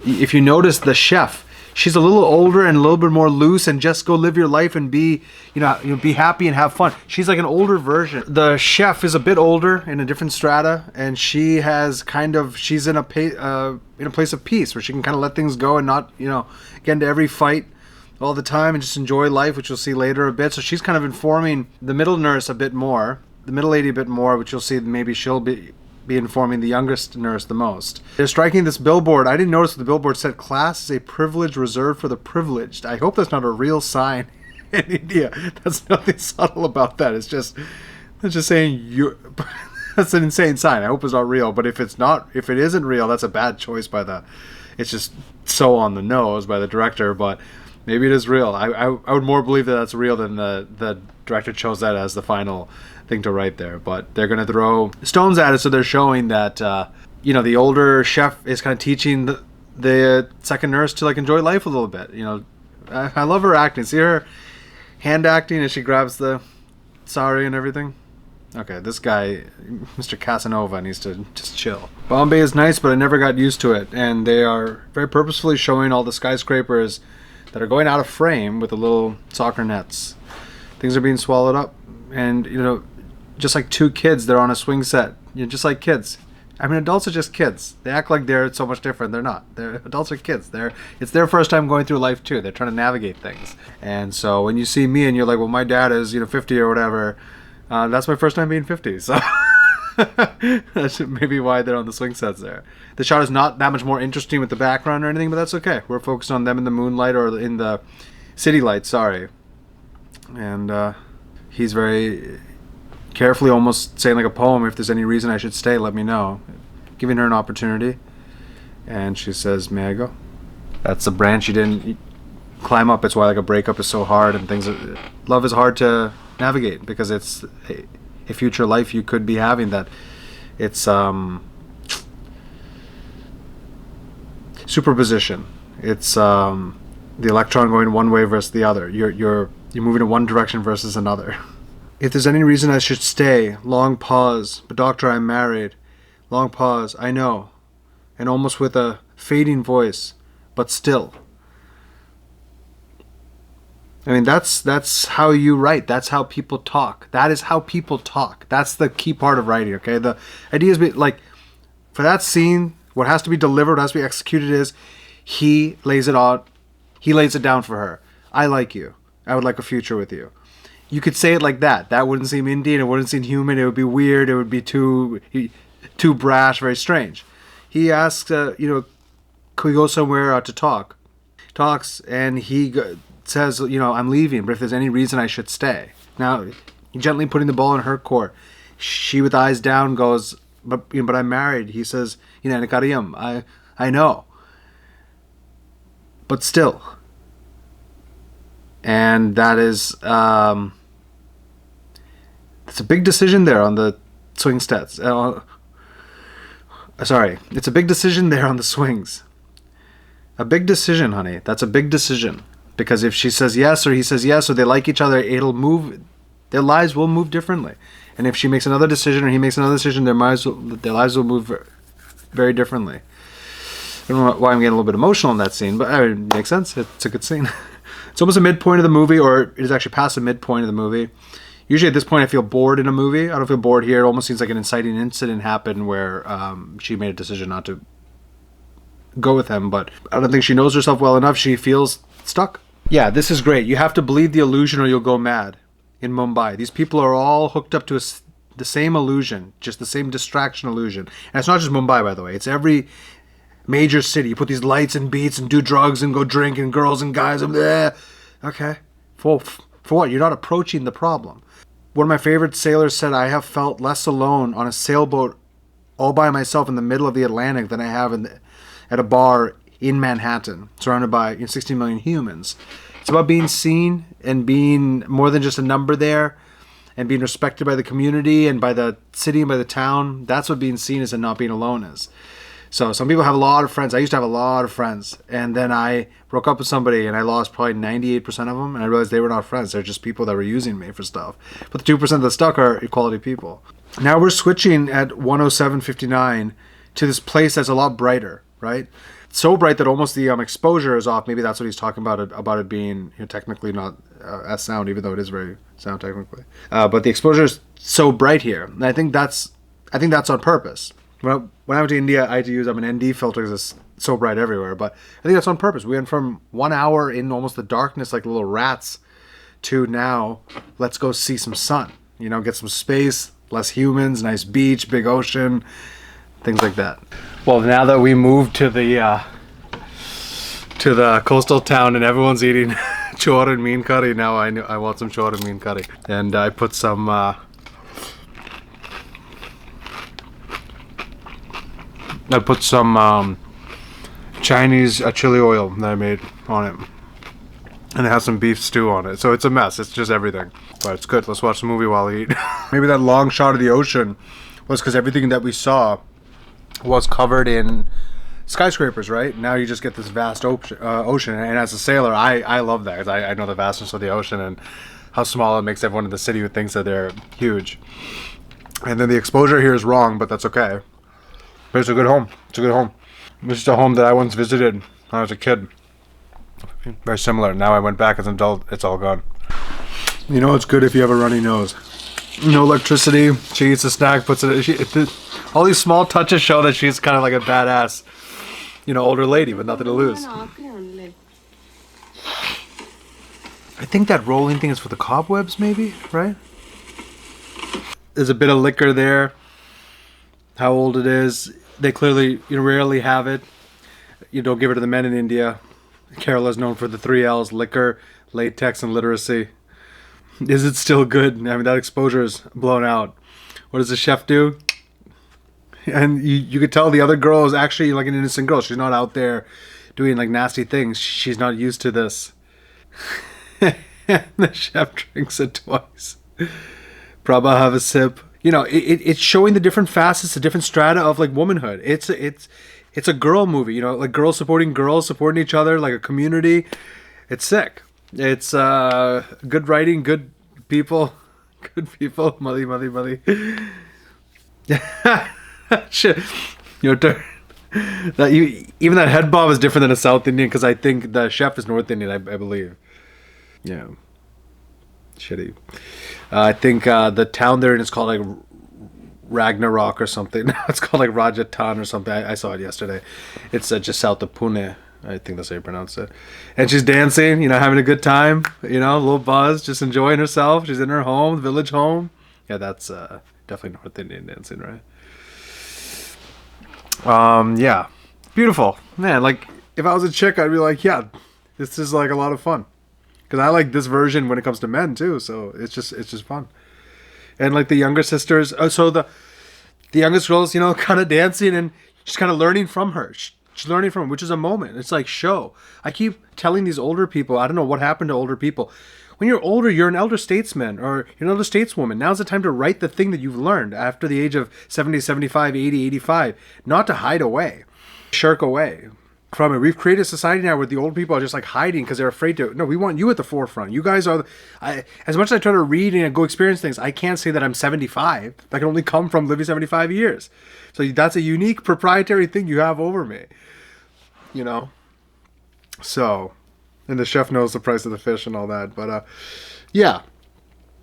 If you notice the chef, she's a little older and a little bit more loose and just go live your life and be happy and have fun. She's like an older version. The chef is a bit older in a different strata, and she's in a place of peace where she can kind of let things go and not, get into every fight all the time and just enjoy life, which you'll see later a bit. So she's kind of informing the middle nurse a bit more, the middle lady a bit more, which you'll see maybe she'll be informing the youngest nurse the most. They're striking this billboard. I didn't notice the billboard said class is a privilege reserved for the privileged. I hope that's not a real sign in India. There's nothing subtle about that. It's just saying that's an insane sign. I hope it's not real. But if it isn't real, that's a bad choice it's just so on the nose by the director. But maybe it is real. I would more believe that that's real than the director chose that as the final thing to write there. But they're going to throw stones at it, so they're showing that the older chef is kind of teaching the second nurse to like enjoy life a little bit. I love her acting. See her hand acting as she grabs the sari and everything. Okay, this guy, Mr. Casanova, needs to just chill. Bombay is nice, but I never got used to it, and they are very purposefully showing all the skyscrapers that are going out of frame with the little soccer nets. Things are being swallowed up, and just like two kids, they're on a swing set. Just like kids. I mean, adults are just kids. They act like they're so much different. They're not. Adults are kids. It's their first time going through life too. They're trying to navigate things. And so when you see me and you're like, well, my dad is 50 or whatever, that's my first time being 50. So that's maybe why they're on the swing sets there. The shot is not that much more interesting with the background or anything, but that's okay. We're focused on them in the moonlight or in the city light. Sorry. And he's very carefully, almost saying like a poem, if there's any reason I should stay, let me know. Giving her an opportunity. And she says, may I go? That's the branch you didn't climb up. It's why like a breakup is so hard and things. Love is hard to navigate because it's a future life you could be having that. It's superposition. It's the electron going one way versus the other. You're moving in one direction versus another. If there's any reason I should stay, long pause. But doctor, I'm married. Long pause. I know. And almost with a fading voice, but still. I mean, that's how you write. That's how people talk. That is how people talk. That's the key part of writing, okay? The idea is, like, for that scene, what has to be delivered, what has to be executed is, he lays it out. He lays it down for her. I like you. I would like a future with you. You could say it like that. That wouldn't seem Indian. It wouldn't seem human. It would be weird. It would be too brash, very strange. He asks, could we go somewhere to talk? Talks, and he says, I'm leaving, but if there's any reason I should stay. Now, gently putting the ball in her court. She, with eyes down, goes, but I'm married. He says, I know. But still. And that is, it's a big decision there on the swing stats. It's a big decision there on the swings. A big decision, honey. That's a big decision. Because if she says yes or he says yes or they like each other, it'll move. Their lives will move differently. And if she makes another decision or he makes another decision, their lives will move very differently. I don't know why I'm getting a little bit emotional in that scene, but it makes sense. It's a good scene. It's almost a midpoint of the movie, or it is actually past the midpoint of the movie. Usually at this point I feel bored in a movie. I don't feel bored here. It almost seems like an inciting incident happened where she made a decision not to go with him, but I don't think she knows herself well enough. She feels stuck. Yeah, this is great. You have to believe the illusion or you'll go mad in Mumbai. These people are all hooked up to the same illusion, just the same distraction illusion. And it's not just Mumbai, by the way. It's every major city. You put these lights and beats and do drugs and go drink and girls and guys and bleh. Okay. For what? You're not approaching the problem. One of my favorite sailors said, I have felt less alone on a sailboat all by myself in the middle of the Atlantic than I have at a bar in Manhattan, surrounded by 16 million humans. It's about being seen and being more than just a number there and being respected by the community and by the city and by the town. That's what being seen is and not being alone is. So some people have a lot of friends. I used to have a lot of friends. And then I broke up with somebody and I lost probably 98% of them. And I realized they were not friends. They're just people that were using me for stuff. But the 2% that stuck are equality people. Now we're switching at 107.59 to this place that's a lot brighter, right? So bright that almost the exposure is off. Maybe that's what he's talking about it being technically not as sound, even though it is very sound technically. But the exposure is so bright here. And I think that's on purpose. When I went to India, I had to use an ND filter because it's so bright everywhere. But I think that's on purpose. We went from 1 hour in almost the darkness like little rats to now let's go see some sun. Get some space, less humans, nice beach, big ocean, things like that. Well, now that we moved to the coastal town and everyone's eating chor and meen curry, now I want some chor and meen curry. And I put some Chinese chili oil that I made on it. And it has some beef stew on it. So it's a mess. It's just everything. But it's good. Let's watch the movie while I eat. Maybe that long shot of the ocean was because everything that we saw was covered in skyscrapers, right? Now you just get this vast ocean. And as a sailor, I love that. 'Cause I know the vastness of the ocean and how small it makes everyone in the city who thinks that they're huge. And then the exposure here is wrong, but that's okay. But it's a good home. It's a good home. This is a home that I once visited when I was a kid. Very similar. Now I went back as an adult. It's all gone. It's good if you have a runny nose. No electricity. She eats a snack, puts it. All these small touches show that she's kind of like a badass, older lady with nothing to lose. I think that rolling thing is for the cobwebs, maybe, right? There's a bit of liquor there. How old it is. They clearly rarely have it. You don't give it to the men in India. Kerala is known for the 3 L's: liquor, latex, and literacy. Is it still good? I mean, that exposure is blown out. What does the chef do? And you could tell the other girl is actually like an innocent girl. She's not out there doing like nasty things. She's not used to this. The chef drinks it twice. Prabha, have a sip. It's showing the different facets, the different strata of like womanhood. It's a girl movie, like girls supporting each other, like a community. It's sick. It's good writing, good people. Muddy. Shit, your turn. Even that head bob is different than a South Indian because I think the chef is North Indian. I believe. Yeah. Shitty. I think the town they're in is called like Ragnarok or something. It's called like Rajasthan or something. I saw it yesterday. It's just south of Pune. I think that's how you pronounce it. And she's dancing, having a good time, a little buzz, just enjoying herself. She's in her home, village home. Yeah, that's definitely North Indian dancing, right? Yeah. Beautiful. Man, like, if I was a chick, I'd be like, yeah, this is like a lot of fun. Because I like this version when it comes to men, too. So it's just fun. And like the younger sisters, so the youngest girl's, kind of dancing and she's kind of learning from her. She's learning from her, which is a moment. It's like show. I keep telling these older people, I don't know what happened to older people. When you're older, you're an elder statesman or you're an elder stateswoman. Now's the time to write the thing that you've learned after the age of 70, 75, 80, 85. Not to hide away, shirk away. from it. We've created a society now where the old people are just like hiding because they're afraid to. No, we want you at the forefront. You guys are. As much as I try to read and go experience things, I can't say that I'm 75. That can only come from living 75 years. So that's a unique proprietary thing you have over me. You know. So, and the chef knows the price of the fish and all that. But yeah,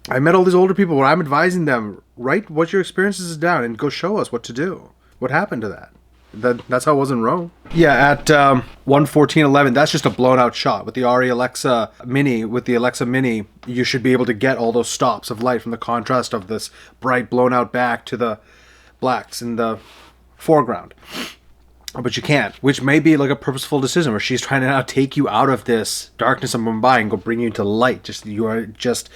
I met all these older people where I'm advising them, write what your experiences is down and go show us what to do. What happened to that? That's how it was in Rome. Yeah, at 1:14:11, that's just a blown out shot with the Arri Alexa Mini. With the Alexa Mini, you should be able to get all those stops of light from the contrast of this bright blown out back to the blacks in the foreground. But you can't, which may be like a purposeful decision where she's trying to now take you out of this darkness of Mumbai and go bring you into light. You are just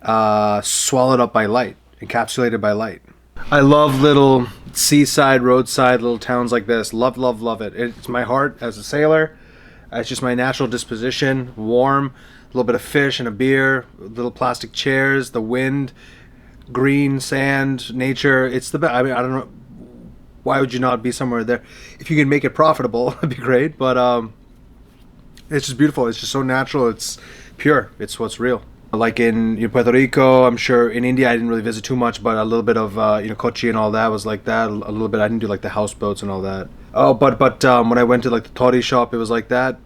swallowed up by light, encapsulated by light. I love little seaside, roadside, little towns like this. Love, love, love it. It's my heart as a sailor. It's just my natural disposition. Warm, a little bit of fish and a beer, little plastic chairs, the wind, green, sand, nature. It's the best. I mean, I don't know. Why would you not be somewhere there? If you can make it profitable, that'd be great. But it's just beautiful. It's just so natural. It's pure. It's what's real. Like in Puerto Rico, I'm sure in India I didn't really visit too much, but a little bit of Kochi and all that was like that. A little bit I didn't do like the houseboats and all that. Oh, but when I went to like the Tori shop, it was like that.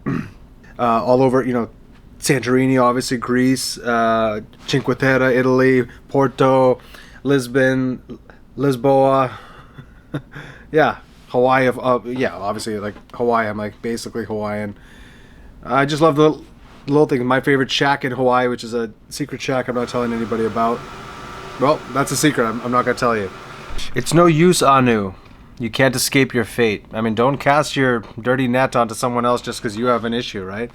All over, Santorini, obviously Greece, Cinque Terre, Italy, Porto, Lisbon, Lisboa. Yeah, Hawaii. Yeah, obviously like Hawaii. I'm like basically Hawaiian. I just love the little thing. My favorite shack in Hawaii, which is a secret shack I'm not telling anybody about. Well, that's a secret. I'm not going to tell you. It's no use, Anu. You can't escape your fate. I mean, don't cast your dirty net onto someone else just because you have an issue, right?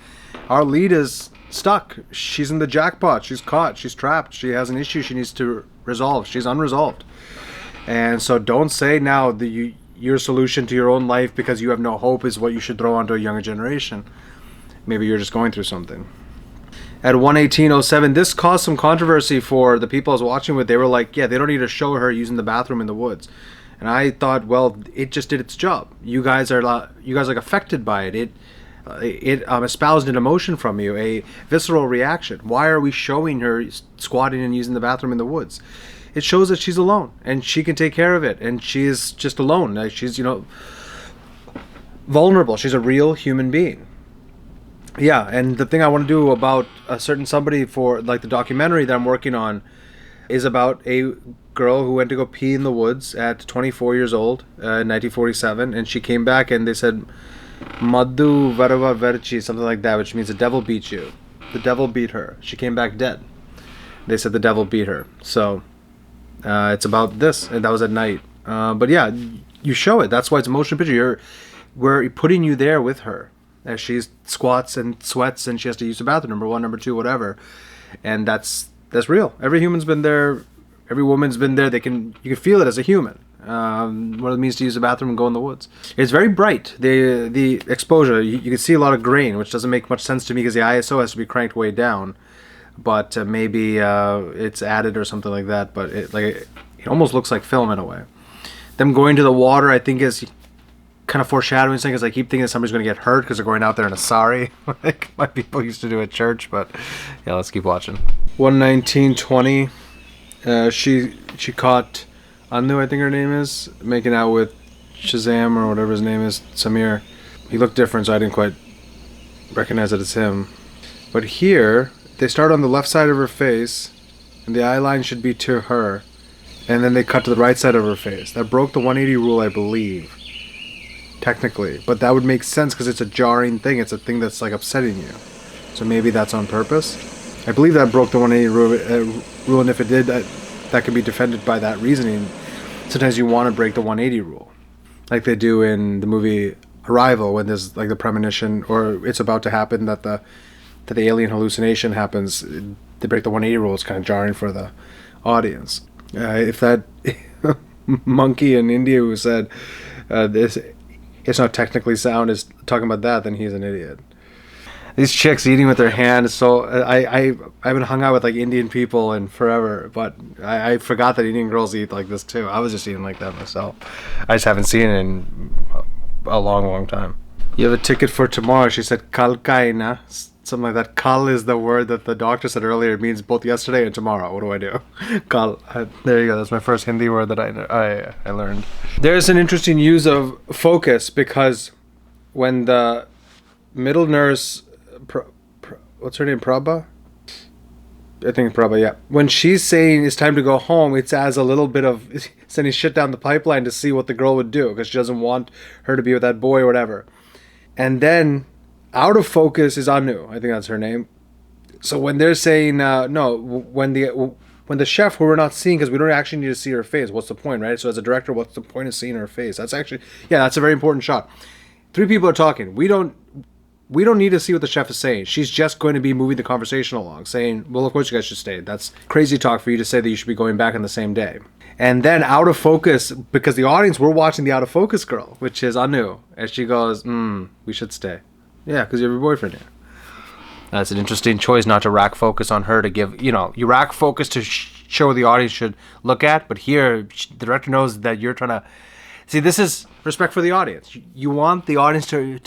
Our lead is stuck. She's in the jackpot. She's caught. She's trapped. She has an issue she needs to resolve. She's unresolved. And so don't say now that your solution to your own life because you have no hope is what you should throw onto a younger generation. Maybe you're just going through something. At 1:18:07, this caused some controversy for the people I was watching with. They were like, yeah, they don't need to show her using the bathroom in the woods. And I thought, well, it just did its job. You guys are like affected by it. It espoused an emotion from you, a visceral reaction. Why are we showing her squatting and using the bathroom in the woods? It shows that she's alone and she can take care of it. And she is just alone. Like she's, vulnerable. She's a real human being. Yeah, and the thing I want to do about a certain somebody for like the documentary that I'm working on is about a girl who went to go pee in the woods at 24 years old in 1947, and she came back and they said Madhu Varava Verchi, something like that, which means the devil beat you. The devil beat her. She came back dead. They said the devil beat her. So it's about this, and that was at night. But yeah, you show it. That's why it's a motion picture. We're putting you there with her as she squats and sweats and she has to use the bathroom, number one, number two, whatever. And that's real. Every human's been there. Every woman's been there. You can feel it as a human. What it means to use the bathroom and go in the woods. It's very bright. The exposure, you can see a lot of grain, which doesn't make much sense to me because the ISO has to be cranked way down. But maybe it's added or something like that. But it almost looks like film in a way. Them going to the water, I think, is kind of foreshadowing things. I keep thinking that somebody's going to get hurt because they're going out there in a sari, like my people used to do at church. But yeah, let's keep watching. 1:19:20. She caught Anu, I think her name is, making out with Shazam or whatever his name is, Samir. He looked different, so I didn't quite recognize it as him. But here, they start on the left side of her face, and the eye line should be to her, and then they cut to the right side of her face. That broke the 180 rule, I believe. Technically, but that would make sense because it's a jarring thing. It's a thing that's like upsetting you. So maybe that's on purpose. I believe that broke the 180 rule, and if it did, that could be defended by that reasoning. Sometimes you want to break the 180 rule, like they do in the movie Arrival when there's like the premonition or it's about to happen that the alien hallucination happens. They break the 180 rule. It's kind of jarring for the audience. If that monkey in India who said this. It's not technically sound is talking about that, then he's an idiot. These chicks eating with their hands. So I haven't hung out with like Indian people in forever, but I forgot that Indian girls eat like this too. I was just eating like that myself. I just haven't seen it in a long, long time. You have a ticket for tomorrow. She said kalkaina. Something like that. Kal is the word that the doctor said earlier. It means both yesterday and tomorrow. What do I do? Kal. There you go. That's my first Hindi word that I learned. There's an interesting use of focus because when the middle nurse, what's her name? Prabha? I think Prabha, yeah. When she's saying it's time to go home, it's as a little bit of sending shit down the pipeline to see what the girl would do because she doesn't want her to be with that boy or whatever. And then out of focus is Anu. I think that's her name. So when they're saying no, when the chef who we're not seeing because we don't actually need to see her face, what's the point, right? So as a director, what's the point of seeing her face? That's actually that's a very important shot. Three people are talking. We don't need to see what the chef is saying. She's just going to be moving the conversation along, saying, well, of course you guys should stay. That's crazy talk for you to say that you should be going back on the same day. And then out of focus, because the audience, we're watching the out of focus girl, which is Anu. And she goes, we should stay. Yeah, because you have your boyfriend here. That's an interesting choice not to rack focus on her to give, you rack focus to show the audience should look at. But here, the director knows that you're trying to, see, this is respect for the audience. You want the audience to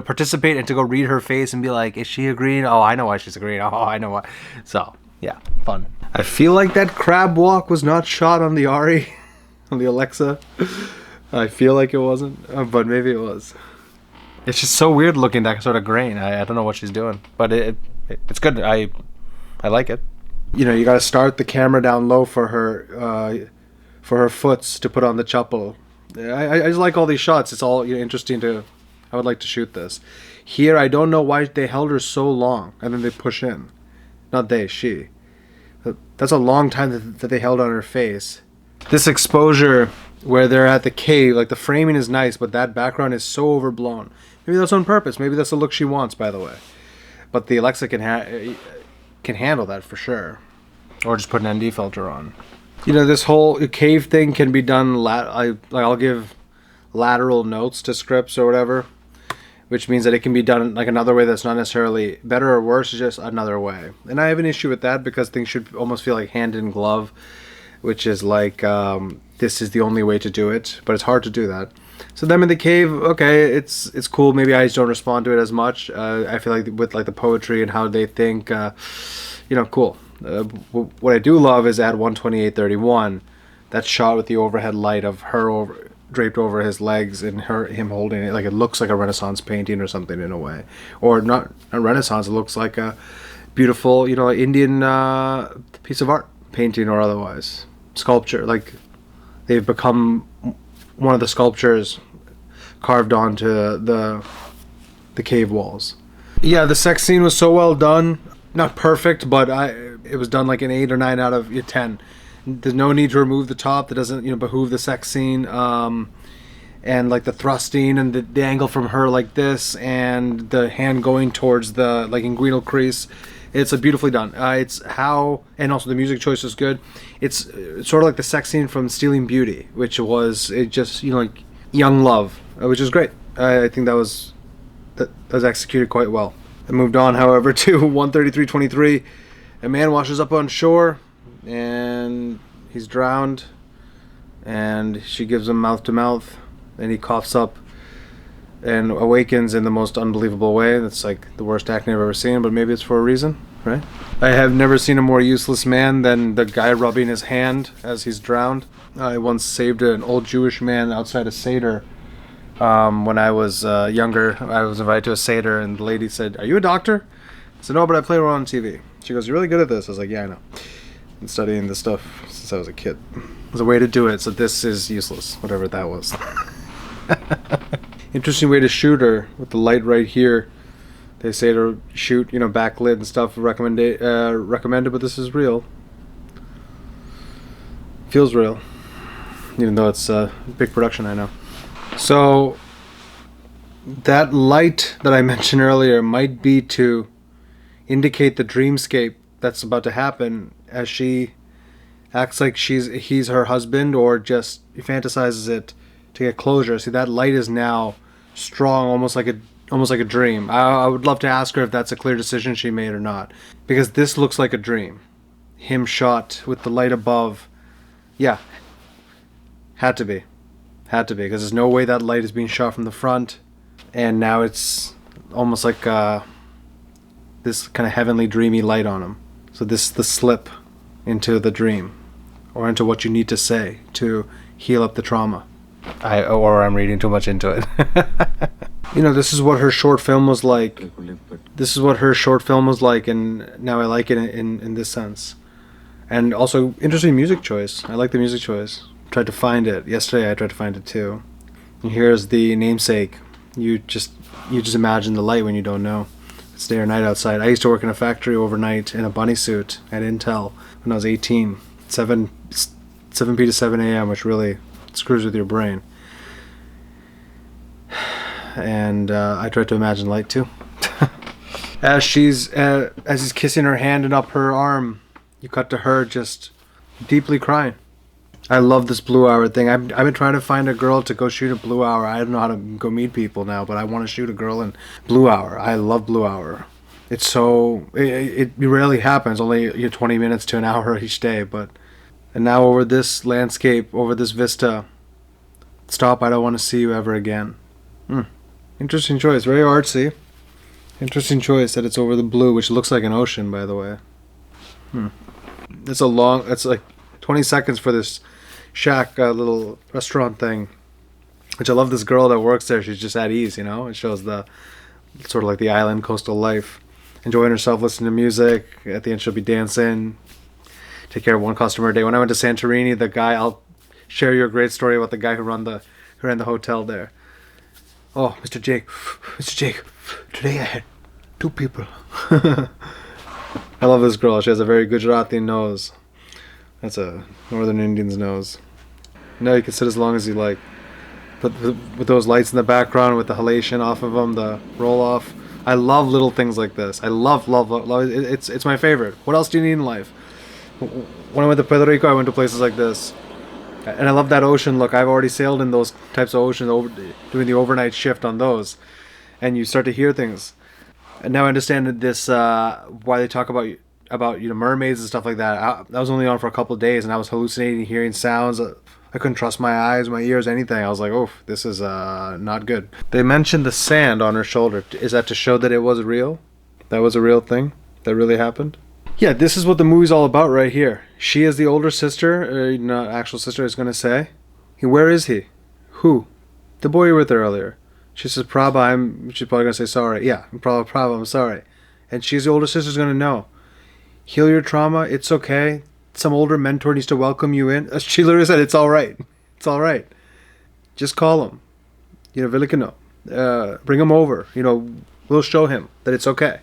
participate and to go read her face and be like, is she agreeing? Oh, I know why she's agreeing. Oh, I know why. So, yeah, fun. I feel like that crab walk was not shot on the Ari, on the Alexa. I feel like it wasn't, but maybe it was. It's just so weird looking, that sort of grain. I don't know what she's doing, but it's good. I like it. You got to start the camera down low for her foots to put on the chappal. I just like all these shots. It's all interesting I would like to shoot this. Here, I don't know why they held her so long, and then they push in. Not they, she. That's a long time that they held on her face. This exposure where they're at the cave, like the framing is nice, but that background is so overblown. Maybe that's on purpose. Maybe that's the look she wants, by the way. But the Alexa can handle that for sure. Or just put an ND filter on. This whole cave thing can be done. I'll give lateral notes to scripts or whatever, which means that it can be done like another way that's not necessarily better or worse, just another way. And I have an issue with that because things should almost feel like hand in glove, which is like this is the only way to do it, but it's hard to do that. So them in the cave, okay, it's cool. Maybe I just don't respond to it as much. I feel like with like the poetry and how they think, cool. What I do love is at 128:31, that shot with the overhead light of her draped over his legs and him holding it, like it looks like a Renaissance painting or something in a way, or not a Renaissance. It looks like a beautiful, Indian piece of art, painting or otherwise, sculpture. Like they've become one of the sculptures carved onto the cave walls. Yeah, the sex scene was so well done. Not perfect, but it was done like an 8 or 9 out of 10. There's no need to remove the top. That doesn't behoove the sex scene. And like the thrusting and the angle from her like this, and the hand going towards the like inguinal crease. It's beautifully done. And also the music choice is good. It's sort of like the sex scene from Stealing Beauty, which was like young love, which is great. I think that was executed quite well. I moved on, however, to 133:23. A man washes up on shore, and he's drowned, and she gives him mouth to mouth, and he coughs up and awakens in the most unbelievable way. That's like the worst acting I've ever seen, but maybe it's for a reason, right? I have never seen a more useless man than the guy rubbing his hand as he's drowned. I once saved an old Jewish man outside a Seder. When I was younger, I was invited to a Seder, and the lady said, "Are you a doctor?" I said, "No, but I play around on TV." She goes, "You're really good at this." I was like, "Yeah, I know. Been studying this stuff since I was a kid." There's a way to do it, so this is useless, whatever that was. Interesting way to shoot her with the light right here. They say to shoot, backlit and stuff recommended, but this is real. Feels real, even though it's a big production, I know. So that light that I mentioned earlier might be to indicate the dreamscape that's about to happen as she acts like he's her husband, or just fantasizes it to get closure. See, that light is now strong, almost like a dream. I would love to ask her if that's a clear decision she made or not, because this looks like a dream. Him shot with the light above. Yeah, had to be, because there's no way that light is being shot from the front. and now it's almost like this kind of heavenly, dreamy light on him. So this is the slip into the dream, or into what you need to say to heal up the trauma. Or I'm reading too much into it. This is what her short film was like. This is what her short film was like, and now I like it in this sense. And also, interesting music choice. I like the music choice. Tried to find it. Yesterday I tried to find it too. And here's the namesake. You just imagine the light when you don't know. It's day or night outside. I used to work in a factory overnight in a bunny suit at Intel when I was 18. 7 p to 7 a.m., which really screws with your brain. And I tried to imagine light too. As he's kissing her hand and up her arm, you cut to her just deeply crying. I love this Blue Hour thing. I've been trying to find a girl to go shoot a Blue Hour. I don't know how to go meet people now, but I want to shoot a girl in Blue Hour. I love Blue Hour. It's so it rarely happens. Only 20 minutes to an hour each day. And now over this landscape, over this vista, stop. I don't want to see you ever again. Interesting choice. Very artsy. Interesting choice that it's over the blue, which looks like an ocean, by the way. It's like 20 seconds for this shack, little restaurant thing, which I love. This girl that works there, she's just at ease, It shows the sort of like the island coastal life, enjoying herself, listening to music. At the end, she'll be dancing, take care of one customer a day. When I went to Santorini, I'll share you a great story about the guy who ran the hotel there. Oh, Mr. Jake, today I had 2 people. I love this girl. She has a very Gujarati nose. That's a Northern Indian's nose. No, you can sit as long as you like. But with those lights in the background, with the halation off of them, the roll off. I love little things like this. I love it. It's my favorite. What else do you need in life? When I went to Puerto Rico, I went to places like this. And I love that ocean look. I've already sailed in those types of oceans, doing the overnight shift on those. And you start to hear things. And now I understand this, why they talk about mermaids and stuff like that. I was only on for a couple of days, and I was hallucinating, hearing sounds. I couldn't trust my eyes, my ears, anything. I was like, oh, this is not good. They mentioned the sand on her shoulder. Is that to show that it was real? That was a real thing? That really happened? Yeah, this is what the movie's all about right here. She is the older sister, not actual sister, I was going to say. Where is he? Who? The boy you were with earlier. She says, Prabha, she's probably going to say sorry. Yeah, Prabha, I'm sorry. And she's the older sister's going to know. Heal your trauma, it's okay. Some older mentor needs to welcome you in. As she literally said, it's all right. It's all right. Just call him. Velikano. Bring him over. We'll show him that it's okay.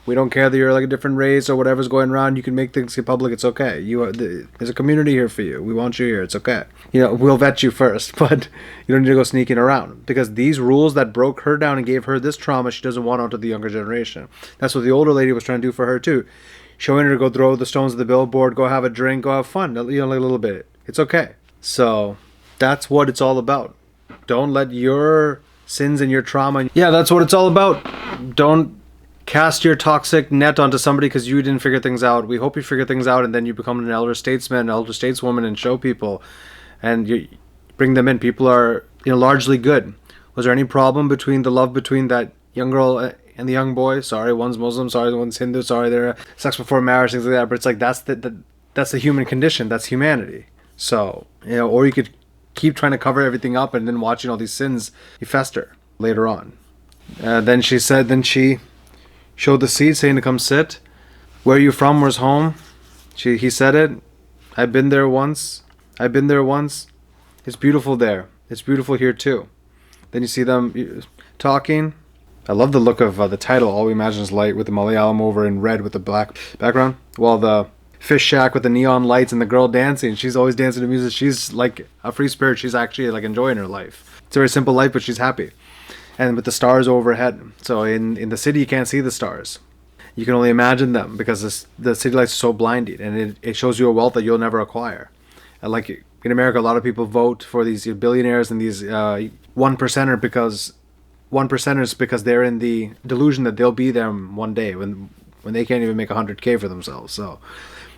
We don't care that you're like a different race or whatever's going around. You can make things get public. It's okay. There's a community here for you. We want you here. It's okay. We'll vet you first, but you don't need to go sneaking around, because these rules that broke her down and gave her this trauma, she doesn't want onto the younger generation. That's what the older lady was trying to do for her too. Showing her to go throw the stones at the billboard, go have a drink, go have fun, like a little bit. It's okay. So that's what it's all about. Don't let your sins and your trauma... Yeah, that's what it's all about. Don't cast your toxic net onto somebody because you didn't figure things out. We hope you figure things out, and then you become an elder statesman, an elder stateswoman, and show people. And you bring them in. People are largely good. Was there any problem between the love between that young girl and the young boy? Sorry, one's Muslim, sorry, one's Hindu, sorry, they're sex before marriage, things like that. But it's like that's the human condition. That's humanity. So, or you could keep trying to cover everything up and then watching all these sins fester later on. Then she showed the seed, saying to come sit. Where are you from? Where's home? He said it. I've been there once. It's beautiful there. It's beautiful here too. Then you see them talking. I love the look of the title, All We Imagine Is Light, with the Malayalam over in red with the black background. While the fish shack with the neon lights and the girl dancing. She's always dancing to music. She's like a free spirit. She's actually like enjoying her life. It's a very simple life, but she's happy. And with the stars overhead. So in the city, you can't see the stars. You can only imagine them because the city lights are so blinding. And it shows you a wealth that you'll never acquire. And like in America, a lot of people vote for these billionaires and these one percenters because they're in the delusion that they'll be them one day when they can't even make 100K for themselves. So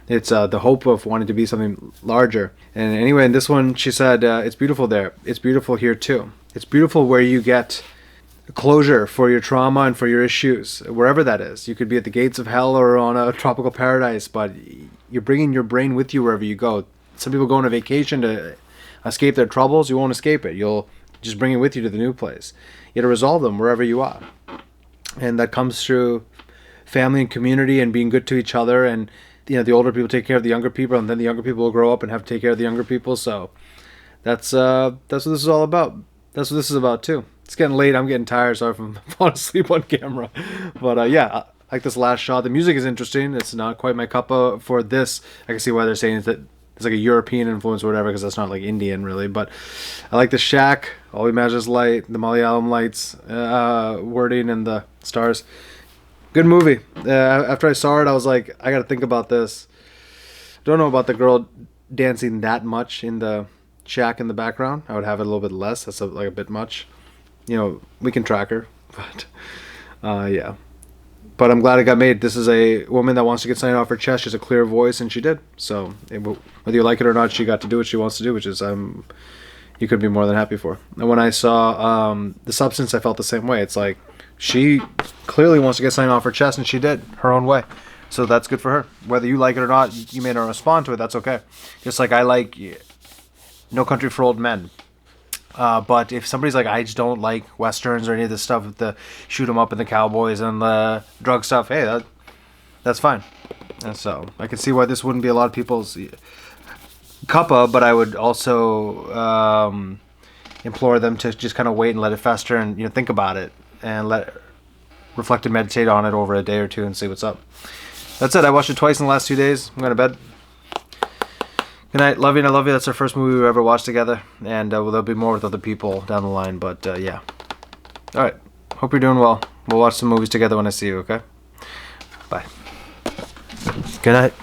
it's the hope of wanting to be something larger. And anyway, in this one, she said, it's beautiful there. It's beautiful here too. It's beautiful where you get closure for your trauma and for your issues, wherever that is. You could be at the gates of hell or on a tropical paradise, but you're bringing your brain with you wherever you go. Some people go on a vacation to escape their troubles. You won't escape it. You'll just bring it with you to the new place. You got to resolve them wherever you are. And that comes through family and community and being good to each other. And, the older people take care of the younger people, and then the younger people will grow up and have to take care of the younger people. So that's what this is all about. That's what this is about too. It's getting late. I'm getting tired. Sorry if I'm falling asleep on camera. But yeah, I like this last shot. The music is interesting. It's not quite my cup of for this. I can see why they're saying that it's like a European influence or whatever, because that's not like Indian really. But I like the shack, all we imagine is light, the Malayalam lights, wording, and the stars. Good movie. After I saw it, I was like, I got to think about this. Don't know about the girl dancing that much in the shack in the background. I would have it a little bit less. That's like a bit much. We can track her, but yeah. But I'm glad it got made. This is a woman that wants to get something off her chest. She has a clear voice, and she did. So whether you like it or not, she got to do what she wants to do, which is you could be more than happy for. And when I saw The Substance, I felt the same way. It's like she clearly wants to get something off her chest, and she did her own way. So that's good for her. Whether you like it or not, you may not respond to it. That's okay. Just like I like No Country for Old Men. But if somebody's like, I just don't like westerns or any of this stuff with the shoot 'em up and the cowboys and the drug stuff, hey, that's fine. And so I can see why this wouldn't be a lot of people's cuppa, but I would also implore them to just kind of wait and let it fester and think about it and reflect and meditate on it over a day or two and see what's up. That's it. I watched it twice in the last 2 days. I'm going to bed. Good night. Love you and I love you. That's our first movie we've ever watched together. And there'll be more with other people down the line. But yeah. All right. Hope you're doing well. We'll watch some movies together when I see you, okay? Bye. Good night.